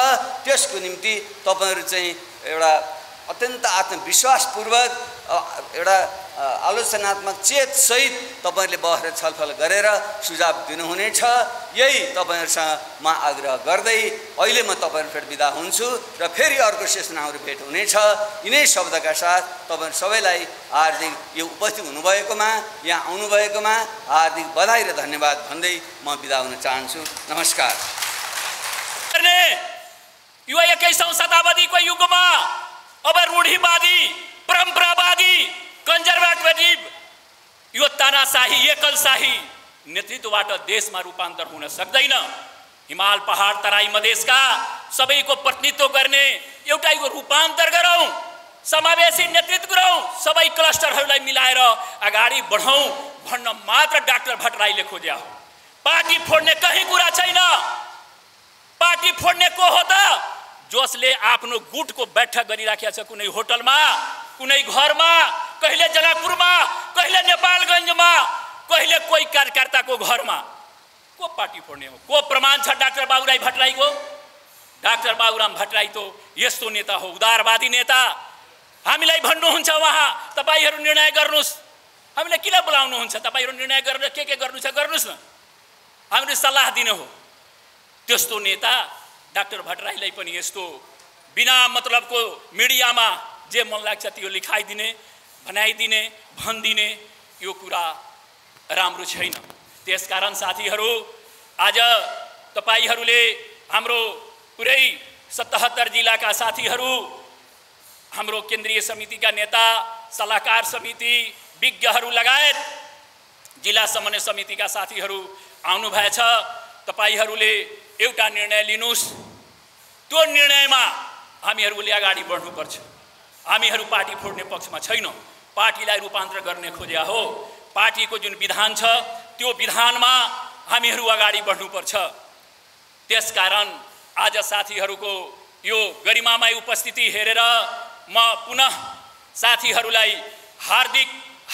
A: त्यसको निम्ति तपाईँहरू चाहिँ एउटा अत्यन्त आत्मविश्वासपूर्वक एउटा आलोचनात्मक चेतसहित तपाईहरुले बसेर छलफल गरेर सुझाव दिनुहुनेछ। यही तपाईहरुसँग म आग्रह गर्दै अहिले म तपाईहरुबाट बिदा हुन्छु र फेरि अर्को सेसनमा हाम्रो भेट हुनेछ। यिनै शब्दका साथ तपाईहरु सबैलाई हार्दिक यो उपस्थित हुनुभएकोमा यहाँ आउनुभएकोमा हार्दिक बधाई र धन्यवाद भन्दै म बिदा हुन चाहन्छु। नमस्कार।
C: यो 21औं शताब्दीको युगमा अब रूढिवादी परम्परावादी कन्जर्भेटिभ यो तानाशाही एकलशाही नेतृत्वबाट देशमा रूपान्तर हुन सक्दैन। हिमाल पहाड तराई मधेसका सबैको प्रतिनिधित्व गर्ने एउटा यो रूपान्तर गरौँ, समावेशी नेतृत्व गरौँ, सबै क्लस्टरहरूलाई मिलाएर अगाडि बढौँ भन्न मात्र डाक्टर भट्टराईले खोज्या हो। पार्टी फोड्ने कहीँ कुरा छैन। पार्टी फोड्ने को हो त? जसले आफ्नो गुटको बैठक गरिराखेको छ कुनै होटलमा, कुनै घरमा, कहिले जनकपुरमा, कहिले नेपालगञ्जमा, कहिले कोही कार्यकर्ताको घरमा। को पार्टी फोड्ने हो? को प्रमाण छ डाक्टर बाबुराम भट्टराईको? डाक्टर बाबुराम भट्टराई त यस्तो नेता हो, उदारवादी नेता। हामीलाई भन्नुहुन्छ उहाँ तपाईहरु निर्णय गर्नुस्, हामीले किन बोलाउनुहुन्छ? तपाईहरु निर्णय गरेर के गर्नु छ गर्नुस् न, हामीले सल्लाह दिने हो। त्यस्तो नेता डाक्टर भट्टराईलाई पनि यस्तो बिना मतलबको मिडियामा जे मन लाग्छ त्यो लेखाइदिने, भनाइदिने, भन्दिने यो कुरा राम्रो छैन। त्यसकारण साथीहरू, आज तपाईहरुले हाम्रो पुरै 77 जिल्लाका साथीहरू, हाम्रो केन्द्रीय समितिका नेता, सल्लाहकार समिति, विज्ञहरू लगायत जिल्ला समन्वय समितिका साथीहरू आउनु भएछ। तपाईहरुले एउटा निर्णय लिनुस्। त्यो निर्णयमा हामीहरूले अगाडि बढ्नुपर्छ। हामीहरू पार्टी फोड्ने पक्षमा छैनौँ, पार्टीलाई रूपान्तर गर्ने खोज्या हो। पार्टीको जुन विधान छ त्यो विधानमा हामीहरू अगाडि बढ्नुपर्छ। त्यसकारण आज साथीहरूको यो गरिमामय उपस्थिति हेरेर म पुनः साथीहरूलाई हार्दिक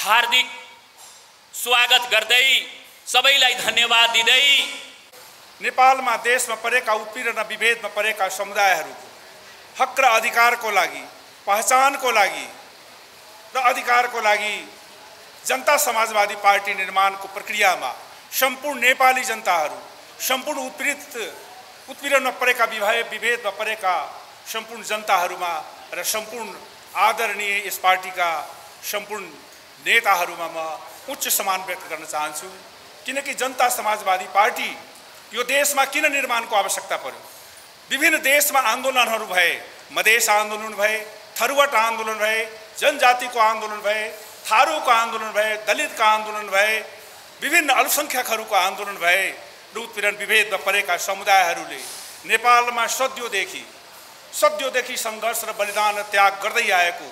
C: हार्दिक स्वागत गर्दै सबैलाई धन्यवाद दिँदै
B: नेपालमा देशमा परेका उत्पीडन विभेदमा परेका समुदायहरूको हक र अधिकारको लागि, पहचानको लागि र अधिकारको लागि जनता समाजवादी पार्टी निर्माणको प्रक्रियामा सम्पूर्ण नेपाली जनताहरू, सम्पूर्ण उत्पीडनमा परेका विभेदमा परेका सम्पूर्ण जनताहरूमा र सम्पूर्ण आदरणीय यस पार्टीका सम्पूर्ण नेताहरूमा म उच्च सम्मान व्यक्त गर्न चाहन्छु। किनकि जनता समाजवादी पार्टी यो देशमा किन निर्माणको आवश्यकता पर्यो? विभिन्न देशमा आन्दोलनहरू भए, मधेस आन्दोलन भए, थरुवट आन्दोलन भए, जनजातिको आन्दोलन भए, थारूको आन्दोलन भए, दलितका आन्दोलन भए, विभिन्न अल्पसङ्ख्यकहरूको आन्दोलन भए र उत्पीडन विभेदमा परेका समुदायहरूले नेपालमा सदियोंदेखि सङ्घर्ष र बलिदान र त्याग गर्दै आएको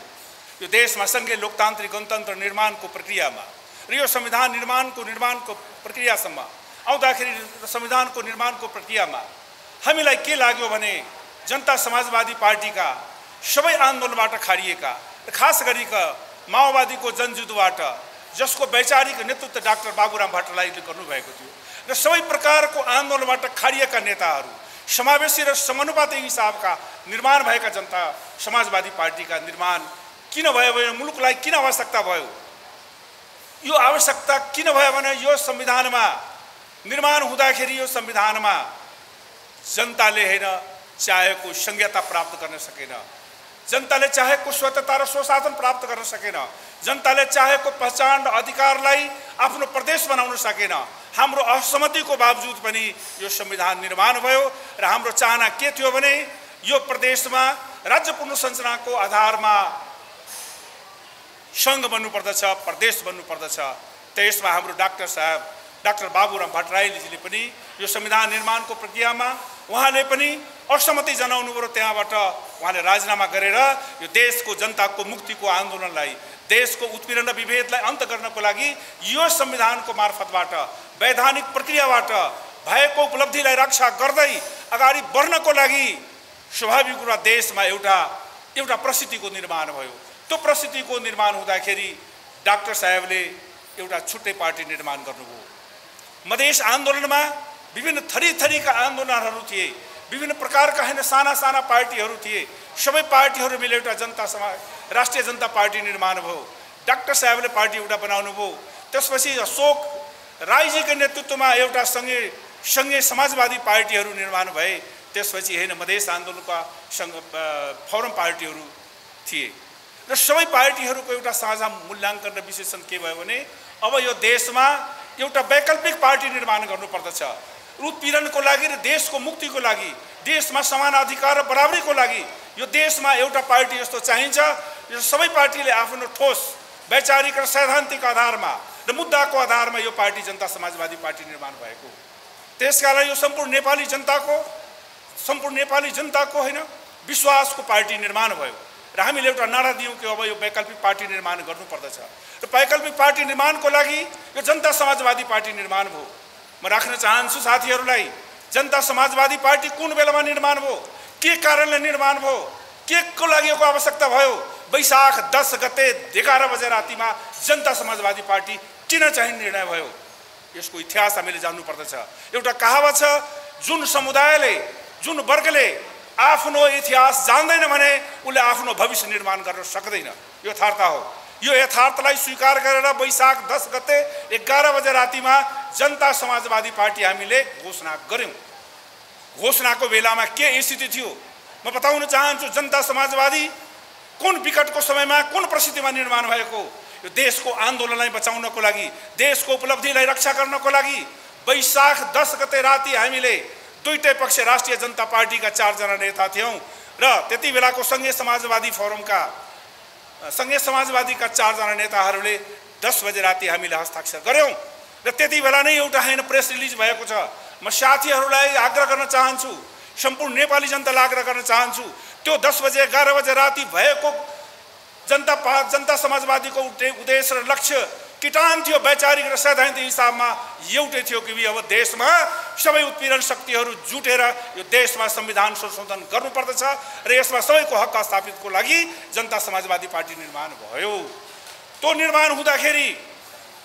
B: यो देशमा सङ्घीय लोकतान्त्रिक गणतन्त्र निर्माणको प्रक्रियामा र यो संविधान निर्माणको प्रक्रियासम्म आउँदाखेरि संविधानको निर्माणको प्रक्रियामा हामीलाई के लाग्यो भने जनता समाजवादी पार्टीका सबै आन्दोलनबाट खारिएका र खास गरी माओवादीको जनयुद्धबाट जसको वैचारिक नेतृत्व डाक्टर बाबुराम भट्टराईले गर्नुभएको थियो र सबै प्रकारको आन्दोलनबाट खारिएका नेताहरू, समावेशी र समानुपाती हिसाबका निर्माण भएका जनता समाजवादी पार्टीका निर्माण किन भयो भने मुलुकलाई किन आवश्यकता भयो? यो आवश्यकता किन भयो भने यो संविधानमा निर्माण हुँदाखेरि यो संविधानमा जनताले हैन चाहेको संहिता प्राप्त गर्न सकेन, जनताले चाहेको स्वतन्त्रता र स्वशासन प्राप्त गर्न सकेन, जनताले चाहेको पहचान र अधिकारलाई आफ्नो प्रदेश बनाउन सकेन। हाम्रो असहमतिको बावजुद पनि यो संविधान निर्माण भयो र हाम्रो चाहना के थियो भने यो प्रदेशमा राज्य पुनर्संरचनाको आधारमा संघ बन्नुपर्दछ, प्रदेश बन्नुपर्दछ। त्यसमा हाम्रो डाक्टर बाबुराम भट्टराईजीले पनि यो संविधान निर्माणको प्रक्रियामा उहाँले पनि असहमति जनाउनु पर्यो। त्यहाँबाट उहाँले राजीनामा गरेर यो देशको जनताको मुक्तिको आन्दोलनलाई, देशको उत्पीडन र विभेदलाई अन्त गर्नको लागि यो संविधानको मार्फतबाट वैधानिक प्रक्रियाबाट भएको उपलब्धिलाई रक्षा गर्दै अगाडि बढ्नको लागि स्वाभाविक रूपमा देशमा एउटा परिस्थितिको निर्माण भयो। त्यो परिस्थितिको निर्माण हुँदाखेरि डाक्टर साहेबले एउटा छुट्टै पार्टी निर्माण गर्नुभयो। मधेस आन्दोलनमा विभिन्न थरीका आन्दोलनहरू थिए, विभिन्न प्रकारका हैन साना साना पार्टीहरू थिए। सबै पार्टीहरू मिलेर एउटा जनता समाज राष्ट्रिय जनता पार्टी निर्माण भयो। डाक्टर साहेबले पार्टी एउटा बनाउनु भयो। त्यसपछि अशोक राईजीको नेतृत्वमा एउटा सँगै समाजवादी पार्टीहरू निर्माण भए। त्यसपछि हैन मधेस आन्दोलनका फोरम पार्टीहरू थिए र सबै पार्टीहरूको एउटा साझा मूल्याङ्कन र विश्लेषण के भयो भने अब यो देशमा एउटा वैकल्पिक पार्टी निर्माण गर्नुपर्दछ। उत्पीडनको लागि र देशको मुक्तिको लागि, देशमा समान अधिकार र बराबरीको लागि यो देशमा एउटा पार्टी यस्तो चाहिन्छ जो सबै पार्टीले आफ्नो ठोस वैचारिक र सैद्धान्तिक आधारमा र मुद्दाको आधारमा यो पार्टी जनता समाजवादी पार्टी निर्माण भएको। त्यसकारण यो सम्पूर्ण नेपाली जनताको हैन विश्वासको पार्टी निर्माण भयो र हामीले एउटा नारा दियौँ कि अब यो वैकल्पिक पार्टी निर्माण गर्नुपर्दछ र वैकल्पिक पार्टी निर्माणको लागि यो जनता समाजवादी पार्टी निर्माण भयो। म राख्न चाहन्छु साथीहरूलाई, जनता समाजवादी पार्टी कुन बेलामा निर्माण भयो, के कारणले निर्माण भयो, के को लागि यसको आवश्यकता भयो? वैशाख 10 गते 11 बजे रातिमा जनता समाजवादी पार्टी किन चाहिँ निर्णय भयो? यसको इतिहास हामीले जान्नु पर्दछ। एउटा कहावत छ, जुन समुदायले जुन वर्गले आफ्नो इतिहास जान्दैन भने उसले आफ्नो भविष्य निर्माण गर्न सक्दैन। यो यथार्थ हो। यो यथार्थलाई स्वीकार गरेर वैशाख 10 गते 11 बजे रातिमा जनता समाजवादी पार्टी हामीले घोषणा गर्यौं। घोषणाको बेलामा के स्थिति थियो म बताउन चाहन्छु। जनता समाजवादी कुन विकटको समयमा कुन परिस्थितिमा निर्माण भएको? यो देशको आन्दोलनलाई बचाउनको लागि, देशको उपलब्धिलाई रक्षा गर्नको लागि वैशाख 10 गते राति हामीले दुईटै पक्ष राष्ट्रिय जनता पार्टीका 4 जना नेता थियौं र त्यति बेलाको सँगै समाजवादीका 4 जना नेताहरूले 10 बजे राति हामीले हस्ताक्षर गर्यौं र त्यति बेला नै एउटा हैन प्रेस रिलिज भएको छ। म साथीहरूलाई आग्रह गर्न चाहन्छु, सम्पूर्ण नेपाली जनतालाई आग्रह गर्न चाहन्छु, त्यो 10 बजे 11 बजे राति भएको जनता समाजवादीको उद्देश्य र लक्ष्य किटान थियो। वैचारिक र सैद्धान्तिक हिसाबमा एउटै थियो कि अब देशमा सबै उत्पीडन शक्तिहरू जुटेर यो देशमा संविधान संशोधन गर्नुपर्दछ र यसमा सबैको हक स्थापितको लागि जनता समाजवादी पार्टी निर्माण भयो। त्यो निर्माण हुँदाखेरि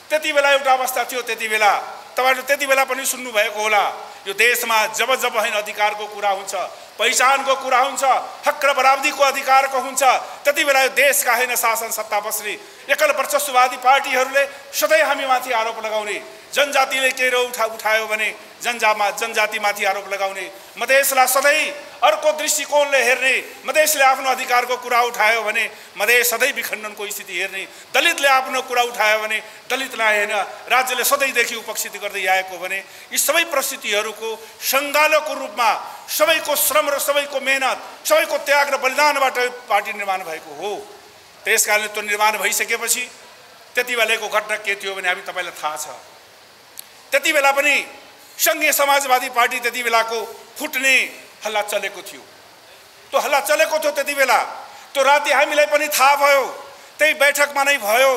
B: त्यति बेला एउटा अवस्था थियो। त्यति बेला तपाईहरुले त्यति बेला पनि सुन्नु भएको होला, यो देशमा जब हैन अधिकारको कुरा हुन्छ, पहिचानको कुरा हुन्छ, हक र बराबरीको अधिकारको हुन्छ, त्यति बेला यो देशका हैन शासन सत्ता बस्ने एकल वर्चस्ववादी पार्टीहरूले सधैँ हामीमाथि आरोप लगाउने, जनजातिले के उठायो भने जनजातिमाथि आरोप लगाउने, मधेसलाई सधैँ अर्को दृष्टिकोणले हेर्ने, मधेसले आफ्नो अधिकारको कुरा उठायो भने मधेस सधैँ विखण्डनको स्थिति हेर्ने, दलितले आफ्नो कुरा उठायो भने दलितलाई हैन राज्यले सधैँदेखि उपेक्षित गर्दै आएको भने यी सबै परिस्थितिहरूको सङ्गालोको रूपमा सबैको श्रम र सबैको मेहनत, सबैको त्याग र बलिदानबाट पार्टी निर्माण भएको हो। त्यसकारणले त्यो निर्माण भइसकेपछि त्यति बेलाको घटना के थियो भने हामी तपाईलाई थाहा छ। त्यति बेला पनि संघीय समाजवादी पार्टी त्यति बेलाको फुट्ने हल्ला चलेको थियो। त्यो हल्ला चलेको थियो त्यति बेला। त्यो राति हामीलाई पनि थाहा भयो, त्यही बैठकमा नै भयो।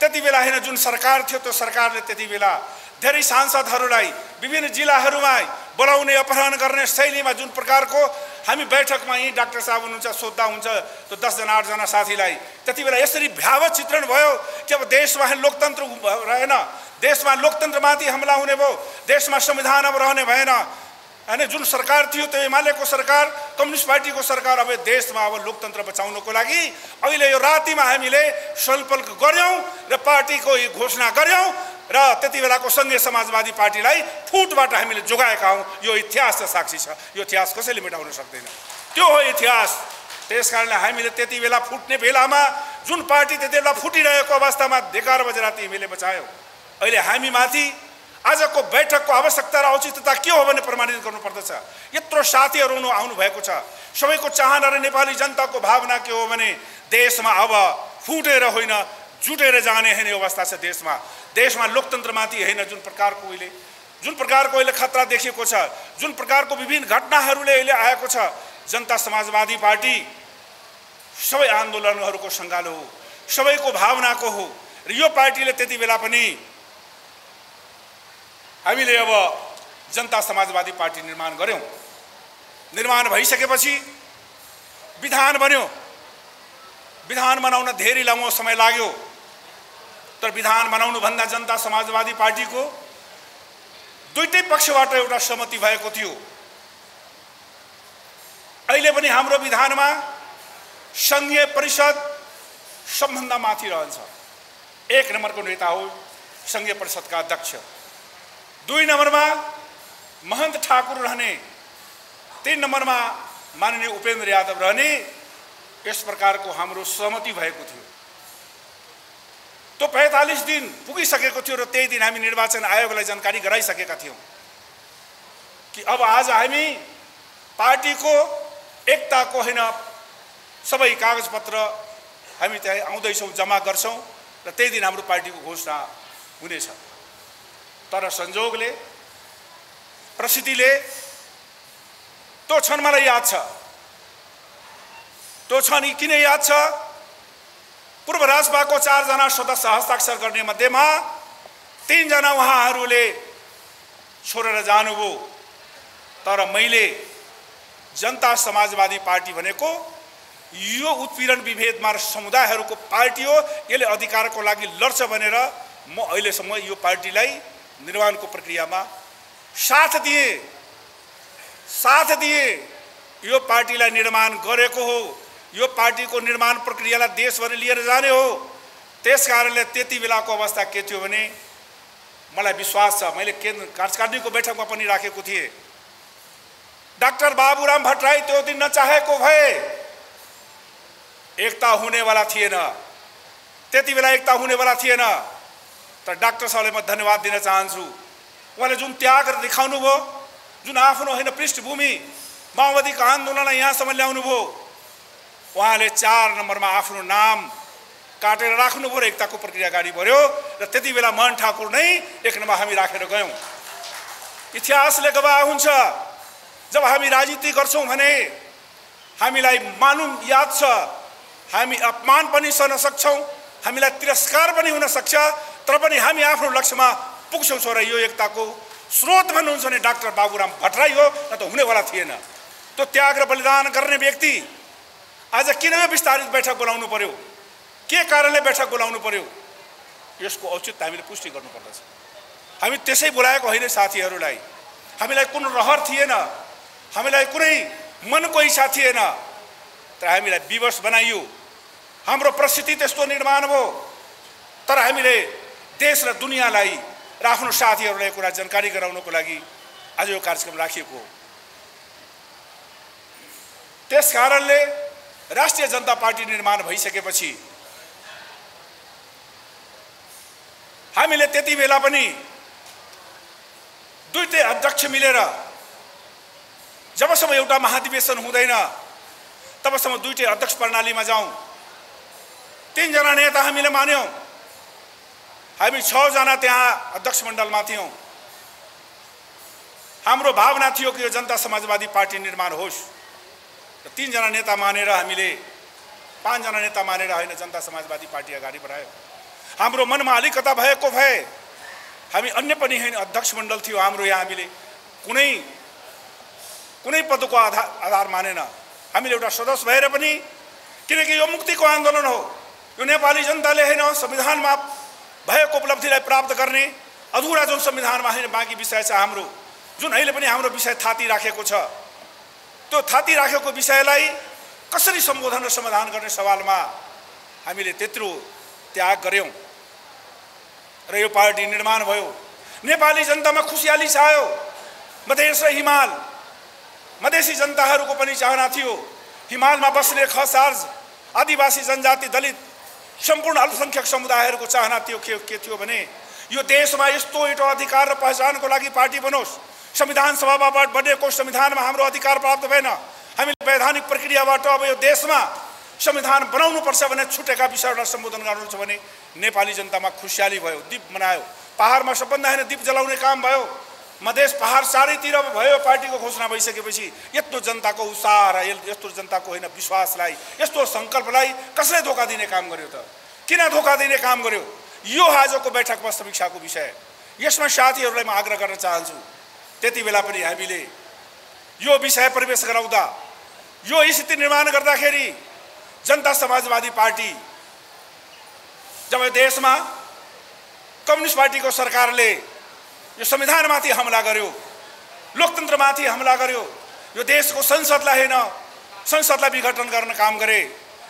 B: त्यति बेला हैन जुन सरकार थियो त्यो सरकारले त्यति बेला धेरै सांसदहरूलाई विभिन्न जिल्लाहरूमा बोलाउने अपहरण गर्ने शैलीमा जुन प्रकारको हामी बैठकमा यही डाक्टर साहब हुनुहुन्छ सोध्दा हुन्छ त्यो 10 जना 8 जना साथीलाई त्यति बेला यसरी भयावह चित्रण भयो कि अब देशमा लोकतन्त्र रहेन, देशमा लोकतन्त्रमाथि हमला हुने भयो, देशमा संविधान अब रहने भएन। अनि जुन सरकार थियो त्यो एमालेको सरकार, कम्युनिस्ट पार्टीको सरकार, अब देशमा अब लोकतन्त्र बचाउनको लागि अहिले यो रातिमा हामीले छलफल गर्यौं र पार्टीको घोषणा गर्यौं र त्यति बेलाको संघीय समाजवादी पार्टीलाई फुटबाट हामीले जोगाएका हौं। यो इतिहास त साक्षी छ, यो इतिहास कसैले मेटाउन सक्दैन। त्यो हो इतिहास। त्यसकारणले हामीले त्यति बेला फुट्ने बेलामा जुन पार्टी त्यति बेला फुटिरहेको अवस्थामा 11 बजे राति हामीले बचायौं। अहिले हामी माथि आजको बैठकको आवश्यकता र औचित्यता के हो भने प्रमाणित गर्नुपर्दछ। यत्रो साथीहरू आउनु भएको छ, सबैको चाहना र नेपाली जनताको भावना के हो भने देशमा अब फुटेर होइन जुटेर जाने हैन अवस्था छ। देशमा लोकतन्त्रमाथि हैन जुन प्रकारको अहिले खतरा देखिएको छ, जुन प्रकारको विभिन्न घटनाहरूले अहिले आएको छ, जनता समाजवादी पार्टी सबै आन्दोलनहरूको सङ्गालो हो, सबैको भावनाको हो र यो पार्टीले त्यति बेला पनि हामीले अब जनता समाजवादी पार्टी निर्माण गर्यौं। निर्माण भइसकेपछि विधान बन्यो। विधान बनाउन धेरै लामो समय लाग्यो, तर विधान बनाउनु भन्दा जनता समाजवादी पार्टीको दुईटै पक्षबाट एउटा सहमति भएको थियो। अहिले पनि हाम्रो विधानमा संघीय परिषद सबभन्दा माथि रहन्छ। 1 नम्बरको नेता हो संघीय परिषदका अध्यक्ष, 2 नम्बरमा महन्त ठाकुर रहने, 3 नम्बरमा माननीय उपेन्द्र यादव रहने। यस प्रकारको हाम्रो सहमति भएको थियो। तो 45 दिन पुगिसकेको थियो र त्यही दिन हामी निर्वाचन आयोगलाई जानकारी गराइसकेका थियौं कि अब आज हामी पार्टीको एकताको हैन सबै कागजपत्र हामी त्यहाँ आउँदैछौँ, जम्मा गर्छौं र त्यही दिन हाम्रो पार्टीको घोषणा हुनेछ। तर संजोगले, प्रसिद्धिले त्यो क्षण मलाई याद छ। त्यो क्षण किन याद छ? पूर्व राजसभाको 4 जना सदस्य हस्ताक्षर गर्ने मध्येमा 3 जना उहाँहरूले छोडेर जानुभयो। तर मैले जनता समाजवादी पार्टी भनेको यो उत्पीडन विभेदमा समुदायहरूको पार्टी हो, यसले अधिकारको लागि लड्छ भनेर म अहिलेसम्म यो पार्टीलाई निर्माणको प्रक्रियामा साथ दिए। यो पार्टीलाई निर्माण गरेको हो। यो पार्टीको निर्माण प्रक्रियालाई देशभरि लिएर जाने हो। त्यसकारणले त्यति बेलाको अवस्था के थियो भने मलाई विश्वास छ, मैले केन्द्र कार्यकारिणीको बैठकमा पनि राखेको थिएँ, डाक्टर बाबुराम भट्टराई त्यो दिन नचाहेको भए एकता हुनेवाला थिएन। त्यति बेला एकता हुनेवाला थिएन। तर डाक्टर साहबलाई म धन्यवाद दिन चाहन्छु। उहाँले जुन त्याग देखाउनु भयो, जुन आफ्नो हैन पृष्ठभूमि माओवादीको आन्दोलनलाई यहाँसम्म ल्याउनु भयो, उहाँले 4 नम्बरमा आफ्नो नाम काटेर राख्नुभयो र एकताको प्रक्रिया अगाडि बढ्यो र त्यति बेला महन ठाकुर नै 1 नम्बर हामी राखेर गयौं। इतिहासले गवाह हुन्छ, जब हामी राजनीति गर्छौं भने हामीलाई मालुम याद छ, हामी अपमान पनि सहन सक्छौं, हामीलाई तिरस्कार पनि हुन सक्छ, तर पनि हामी आफ्नो लक्ष्यमा पुग्छौं। र यो एकताको स्रोत भन्नुहुन्छ भने डाक्टर बाबुराम भट्टराई हो, न त हुनेवाला थिएन। त्यो त्याग र बलिदान गर्ने व्यक्ति आज किन यो विस्तारित बैठक बोलाउनु पर्यो? के कारणले बैठक बोलाउनु पर्यो? यसको औचित्य हामीले पुष्टि गर्नुपर्दछ। हामी त्यसै बोलाएको होइन साथीहरूलाई। हामीलाई कुनै रहर थिएन, हामीलाई कुनै मनको इच्छा थिएन, तर हामीलाई विवश बनाइयो। हाम्रो परिस्थिति त्यस्तो निर्माण भयो। तर हामीले देश र दुनियाँलाई र आफ्नो साथीहरूलाई कुरा जानकारी गराउनको लागि आज यो कार्यक्रम राखिएको हो। त्यसकारणले राष्ट्रिय जनता पार्टी निर्माण भइसकेपछि हामीले त्यति बेला पनि दुईटै अध्यक्ष मिलेर जबसम्म एउटा महाधिवेशन हुँदैन तबसम्म दुईटै अध्यक्ष प्रणालीमा जाउँ। 3 जना नेता हामीले मान्यौं। हामी 6 जना त्यहाँ अध्यक्ष मण्डलमा थियौं। हाम्रो भावना थियो कि यो जनता समाजवादी पार्टी निर्माण होस्। 3 जना नेता मानेर हामीले 5 जना नेता मानेर हैन जनता समाजवादी पार्टी अगाडि बढायो। हाम्रो मनमा अलिकता भएको भए हामी अन्य पनि हैन अध्यक्ष मण्डल थियो हाम्रो, यहाँ हामीले कुनै पदको आधार मानेन। हामीले एउटा सदस्य भएर पनि, किनकि यो मुक्तिको आन्दोलन हो, यो नेपाली जनताले हैन संविधानमा भएको उपलब्धिलाई प्राप्त गर्ने अधुरा जुन संविधानमा हैन बाँकी विषय छ हाम्रो, जुन अहिले पनि हाम्रो विषय थाती राखेको छ, त्यो थाती राखेको विषयलाई कसरी सम्बोधन र समाधान गर्ने सवालमा हामीले त्यत्रो त्याग गर्यौं र यो पार्टी निर्माण भयो। नेपाली जनतामा खुशियाली छायो। मधेस र हिमाल, मधेसी जनताहरूको पनि चाहना थियो। हिमालमा बस्ने खसार्ज, आदिवासी जनजाति, दलित, सम्पूर्ण अल्पसंख्यक समुदायहरूको चाहना थियो के थियो भने यो देशमा यस्तो एउटा अधिकार र पहिचानको लागि पार्टी बनोस्। संविधान सभाबाट बनेको संविधानमा हाम्रो अधिकार प्राप्त भएन। हामीले वैधानिक प्रक्रियाबाट अब यो देशमा संविधान बनाउनु पर्छ भने छुटेका विषयहरूलाई सम्बोधन गर्नुहुन्छ भने नेपाली जनतामा खुशियाली भयो, दीप मनायो। पहाडमा सबभन्दा हैन दीप जलाउने काम भयो। मधेस पहाड चारैतिर भयो। पार्टीको घोषणा भइसकेपछि यत्रो जनताको उत्साह र यत्रो जनताको हैन विश्वासलाई, यस्तो संकल्पलाई कसले धोका दिने काम गर्यो त? किन धोका दिने काम गर्यो? यो आजको बैठकमा समीक्षाको विषय। यसमा साथीहरूलाई म आग्रह गर्न चाहन्छु, त्यति बेला पनि हामीले यो विषय प्रवेश गराउँदा, यो स्थिति निर्माण गर्दाखेरि जनता समाजवादी पार्टी जब देशमा कम्युनिस्ट पार्टीको सरकारले यो संविधानमाथि हमला गर्यो, लोकतन्त्रमाथि हमला गर्यो, यो देशको संसदलाई हैन संसदलाई विघटन गर्न काम गरे।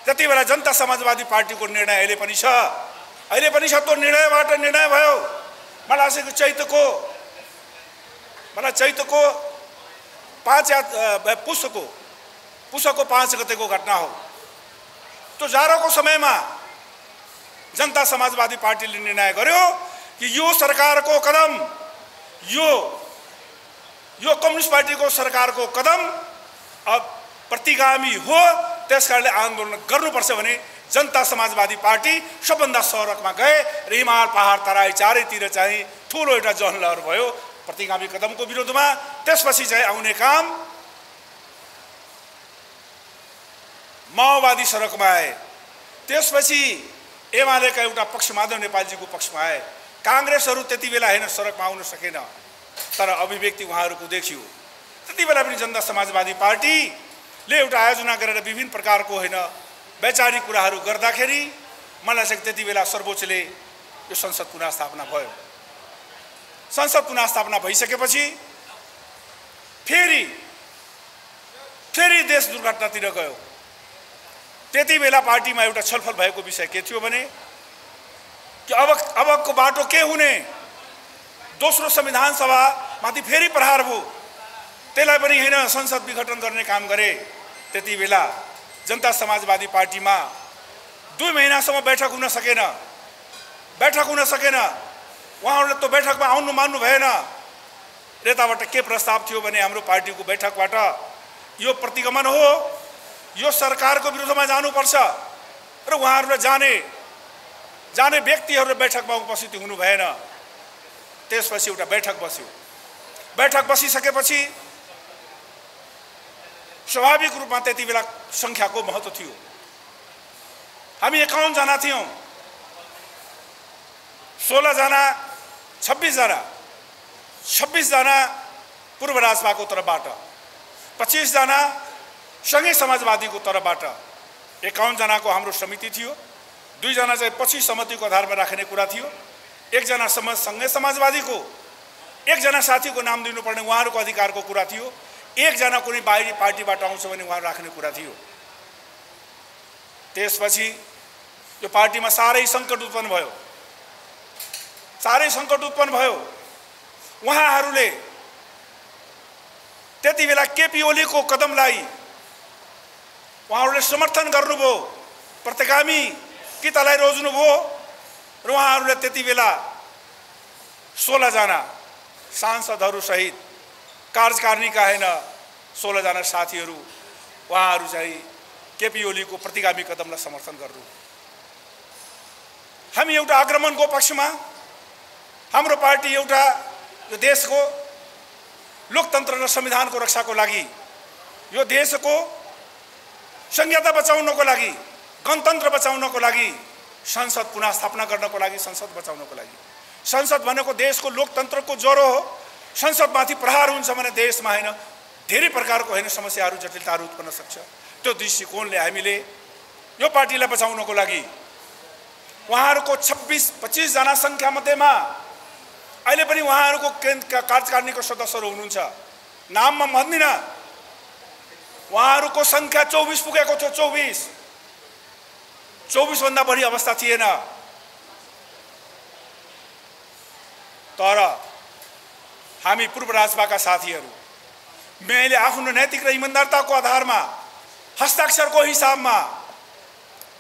B: त्यति बेला जनता समाजवादी पार्टीको निर्णय अहिले पनि छ, त्यो निर्णयबाट निर्णय भयो। मलाई चैतको 5 गतेको घटना हो। त्यो जाडोको समयमा जनता समाजवादी पार्टीले निर्णय गर्यो कि यो सरकारको कदम, यो कम्युनिस्ट पार्टीको सरकारको कदम अब प्रतिगामी हो, त्यसकारणले आन्दोलन गर्नुपर्छ भने जनता समाजवादी पार्टी सबभन्दा सडकमा गए र हिमाल पहाड तराई चारैतिर चाहिँ ठुलो एउटा जनलहर भयो प्रतिगामी कदमको विरोधमा। त्यसपछि चाहिँ आउने काम माओवादी सडकमा आए। त्यसपछि एमालेका एउटा पक्ष माधव नेपालजीको पक्षमा आए। काङ्ग्रेसहरू त्यति बेला होइन सडकमा आउन सकेन, तर अभिव्यक्ति उहाँहरूको देखियो। त्यति बेला पनि जनता समाजवादी पार्टीले एउटा आयोजना गरेर विभिन्न प्रकारको होइन वैचारिक कुराहरू गर्दाखेरि मलाई चाहिँ त्यति बेला सर्वोच्चले यो संसद पुनः स्थापना भयो। संसद पुनः स्थापना भइसकेपछि फेरि देश दुर्घटनातिर गयो। त्यति बेला पार्टीमा एउटा छलफल भएको विषय के थियो भने कि अबको बाटो के हुने। दोस्रो संविधान सभामाथि फेरि प्रहार भयो, त्यसलाई पनि होइन संसद विघटन गर्ने काम गरे। त्यति बेला जनता समाजवादी पार्टीमा 2 महिनासम्म बैठक हुन सकेन। उहाँहरूले त्यो बैठकमा आउनु मान्नु भएन। यताबाट के प्रस्ताव थियो भने हाम्रो पार्टीको बैठकबाट यो प्रतिगमन हो, यो सरकारको विरुद्धमा जानुपर्छ र उहाँहरूले जाने व्यक्तिहरू बैठकमा उपस्थित हुनु भएन। त्यसपछि एउटा बैठक बस्यो। बैठक बसिसकेपछि स्वाभाविक रूपमा त्यति बेला संख्याको महत्त्व थियो। हामी 51 जना थियौँ। 16 जना 26 जना पूर्व राजपाको तर्फबाट, 25 जना सँगै समाजवादीको तर्फबाट, 51 जनाको हाम्रो समिति थियो। 2 जना चाहिँ पछि सहमतिको आधारमा राख्ने कुरा थियो। 1 जना सँगै समाजवादीको, 1 जना साथीको नाम दिनुपर्ने उहाँहरूको अधिकारको कुरा थियो। 1 जना कुनै बाहिरी पार्टीबाट आउँछ भने उहाँ राख्ने कुरा थियो। त्यसपछि यो पार्टीमा साह्रै सङ्कट उत्पन्न भयो। उहाँहरूले त्यति बेला केपी ओलीको कदमलाई उहाँहरूले समर्थन गर्नुभयो, प्रतिगामी कितालाई रोज्नुभयो र उहाँहरूले त्यति बेला 16 जना सांसदहरू सहित कार्यकारिणीका होइन 16 जना साथीहरू उहाँहरू चाहिँ केपी ओलीको प्रतिगामी कदमलाई समर्थन गर्नु। हामी एउटा आक्रमणको पक्षमा, हाम्रो पार्टी एउटा यो देशको लोकतन्त्र र संविधानको रक्षाको लागि, यो देशको संहिता बचाउनको लागि, गणतन्त्र बचाउनको लागि, संसद पुनः स्थापना गर्नको लागि, संसद बचाउनको लागि। संसद भनेको देशको लोकतन्त्रको ज्वरो हो। संसदमाथि प्रहार हुन्छ भने देशमा होइन धेरै प्रकारको होइन समस्याहरू, जटिलताहरू उत्पन्न सक्छ। त्यो दृष्टिकोणले हामीले यो पार्टीलाई बचाउनको लागि उहाँहरूको 26-25 जना सङ्ख्या मध्येमा अहिले पनि उहाँहरूको कार्यकारिणीको सदस्यहरू हुनुहुन्छ। नाममा भन्दिनँ, उहाँहरूको सङ्ख्या 24 पुगेको थियो। 24 भन्दा बढी अवस्था थिएन। तर हामी पूर्व राजपाका साथीहरू मैले आफ्नो नैतिक र इमानदारताको आधारमा हस्ताक्षरको हिसाबमा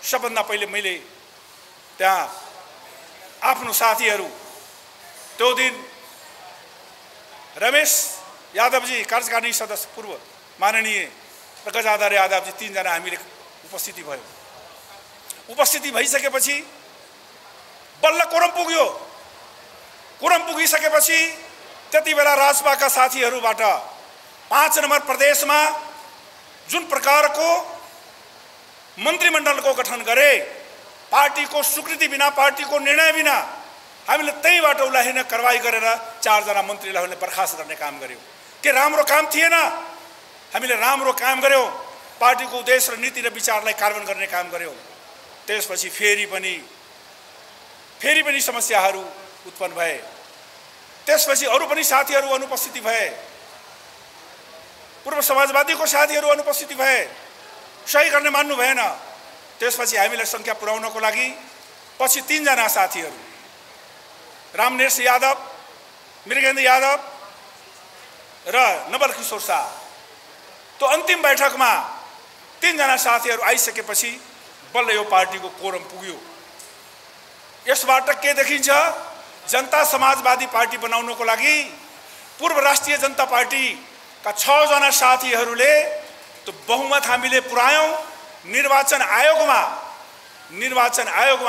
B: सबभन्दा पहिले मैले त्यहाँ आफ्नो साथीहरू, त्यो दिन रमेश यादवजी कार्यकारिणी सदस्य पूर्व माननीय र गजाधार यादवजी 3 जना हामीले उपस्थिति भयो। उपस्थिति भइसकेपछि बल्ल कोरम पुग्यो। कोरम पुगिसकेपछि त्यति बेला राजपाका साथीहरूबाट 5 नम्बर प्रदेशमा जुन प्रकारको मन्त्रीमण्डलको गठन गरे, पार्टीको स्वीकृति बिना, पार्टीको निर्णय बिना, हामीले त्यहीबाट उसलाई होइन कारवाही गरेर 4 जना मन्त्रीलाई हामीले बर्खास्त गर्ने काम गर्यौँ। के राम्रो काम थिएन? हामीले राम्रो काम गर्यौँ। पार्टीको उद्देश्य र नीति र विचारलाई कार्यान्वयन गर्ने काम गर्यौँ। त्यसपछि फेरि पनि समस्याहरू उत्पन्न भए। त्यसपछि अरू पनि साथीहरू अनुपस्थिति भए, पूर्व समाजवादीको साथीहरू अनुपस्थिति भए। सही गर्ने मान्नु भएन। त्यसपछि हामीलाई संख्या पुर्याउनको लागि पछि 3 जना साथीहरू रामनेश यादव, मृगेन्द्र यादव र नवल किशोर शाह, त्यो अन्तिम बैठकमा 3 जना साथीहरू आइसकेपछि बल्ल यो पार्टीको कोरम पुग्यो। यसबाट के देखिन्छ? जनता समाजवादी पार्टी बनाउनको लागि पूर्व राष्ट्रिय जनता पार्टीका 6 जना साथीहरूले त्यो बहुमत हामीले पुर्यायौं। निर्वाचन आयोगमा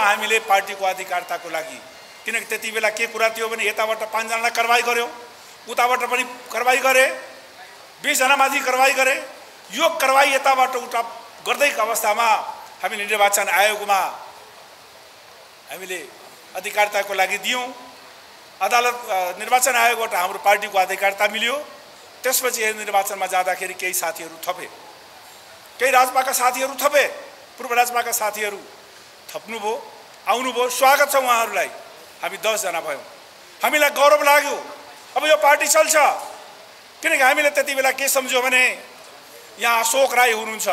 B: हामीले पार्टीको अधिकारताको लागि, किनकि त्यति बेला के कुरा थियो भने यताबाट 5 जनालाई कारबाही गर्यो, उताबाट पनि कारबाही गरे, 20 जनामाथि कारबाही गरे। यो कारबाही यताबाट उता गर्दैको अवस्थामा हामीले निर्वाचन आयोगमा हामीले अधिकारताको लागि दियौं। अदालत निर्वाचन आयोगबाट हाम्रो पार्टीको अधिकारता मिल्यो। त्यसपछि निर्वाचनमा जाँदाखेरि केही साथीहरू थपे, केही राजपाका साथीहरू थपे, पूर्व राजपाका साथीहरू थप्नुभयो, आउनुभयो। स्वागत छ उहाँहरूलाई। हामी 10 जना भयौँ। हामीलाई गौरव लाग्यो, अब यो पार्टी चल्छ। किनकि हामीले त्यति बेला के सम्झ्यौँ भने यहाँ अशोक राई हुनुहुन्छ,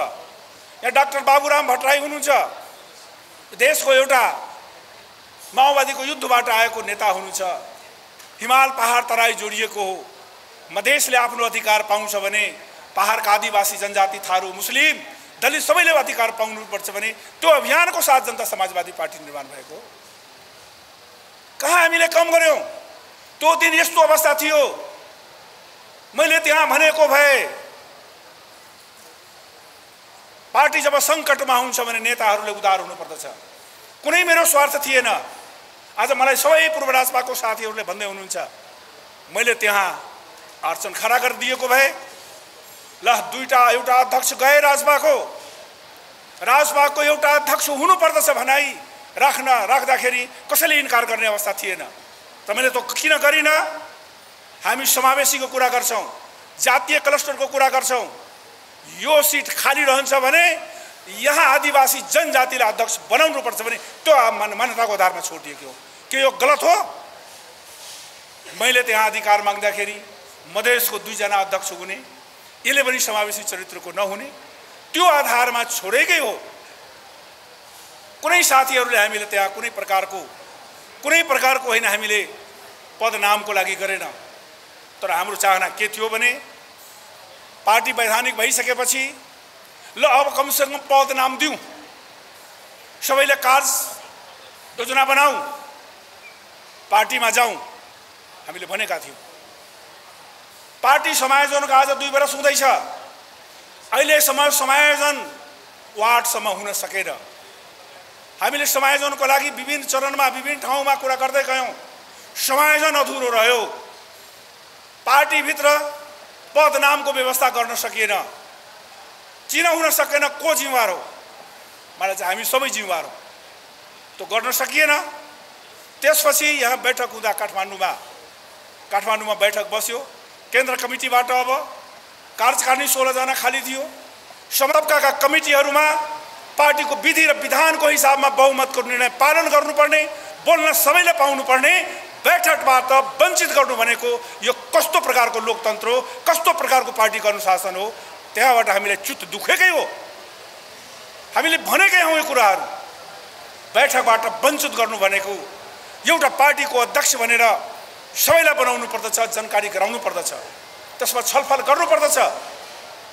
B: यहाँ डाक्टर बाबुराम भट्टराई हुनुहुन्छ, देशको एउटा माओवादीको युद्धबाट आएको नेता हुनुहुन्छ। हिमाल पहाड तराई जोडिएको हो। मधेसले आफ्नो अधिकार पाउँछ भने पहाडका आदिवासी जनजाति, थारू, मुस्लिम, दलित सबैले अधिकार पाउनुपर्छ भने त्यो अभियानको साथ जनता समाजवादी पार्टी निर्माण भएको। कहाँ हामीले कम गर्यौं? त्यो दिन यस्तो अवस्था थियो, मैले त्यहाँ भनेको भए पार्टी जब संकटमा हुन्छ भने नेताहरूले उदार हुनुपर्दछ। कुनै मेरो स्वार्थ थिएन। आज मलाई सबै पूर्व राजपाको साथीहरूले भन्दै हुनुहुन्छ, मैले त्यहाँ अडचन खडा गरिदिएको भए ल एउटा अध्यक्ष गए राजपाको एउटा अध्यक्ष हुनुपर्दछ भनाइ राख्दाखेरि कसैले इन्कार गर्ने अवस्था थिएन। त मैले त किन गरिन? हामी समावेशीको कुरा गर्छौं, जातीय क्लस्टरको कुरा गर्छौं। यो सिट खाली रहन्छ भने यहाँ आदिवासी जनजातिलाई अध्यक्ष बनाउनु पर्छ भने त्यो मान्यताको आधारमा छोडिएको हो। के यो गलत हो? मैले त्यहाँ अधिकार माग्दाखेरि मधेसको 2 जना अध्यक्ष हुने, यसले पनि समावेशी चरित्रको नहुने, त्यो आधारमा छोडेकै हो। कुनै साथीहरूले हामीले त्यहाँ कुनै प्रकारको होइन हामीले पद नामको लागि गरेन। तर हाम्रो चाहना के थियो भने पार्टी वैधानिक भइसकेपछि ल अब कमसेकम पद नाम दिउँ, सबैले कार्य योजना बनाऊ, पार्टीमा जाउँ हामीले भनेका थियौँ। पार्टी समायोजनको आज 2 वर्ष हुँदैछ। अहिलेसम्म समायोजन वार्डसम्म हुन सकेन। हामीले समायोजनको लागि विभिन्न चरणमा विभिन्न ठाउँमा कुरा गर्दै गयौँ, समायोजन अधुरो रह्यो। पार्टीभित्र पद नामको व्यवस्था गर्न सकिएन, चिनाउन सकेन को जिम्मेवार हो। मलाई चाहिँ हामी सबै जिम्मेवार हो, त्यो गर्न सकिएन। त्यसपछि यहाँ बैठक हुँदा काठमाडौँमा बैठक बस्यो। केन्द्र कमिटीबाट अब कार्यकारिणी 16 जना खाली थियो। संसदका कमिटीहरूमा पार्टीको विधि र विधानको हिसाबमा बहुमतको निर्णय पालन गर्नुपर्ने, बोल्न सबैले पाउनुपर्ने बैठकबाट वञ्चित गर्नु भनेको यो कस्तो प्रकारको लोकतन्त्र हो, कस्तो प्रकारको पार्टीको अनुशासन हो। त्यहाँबाट हामीलाई चुत दुखेकै हो। हामीले भनेकै हौँ यो कुराहरू। बैठकबाट वञ्चित गर्नु भनेको एउटा पार्टीको अध्यक्ष भनेर सबैलाई बनाउनु पर्दछ, जानकारी गराउनु पर्दछ, त्यसमा छलफल गर्नु पर्दछ।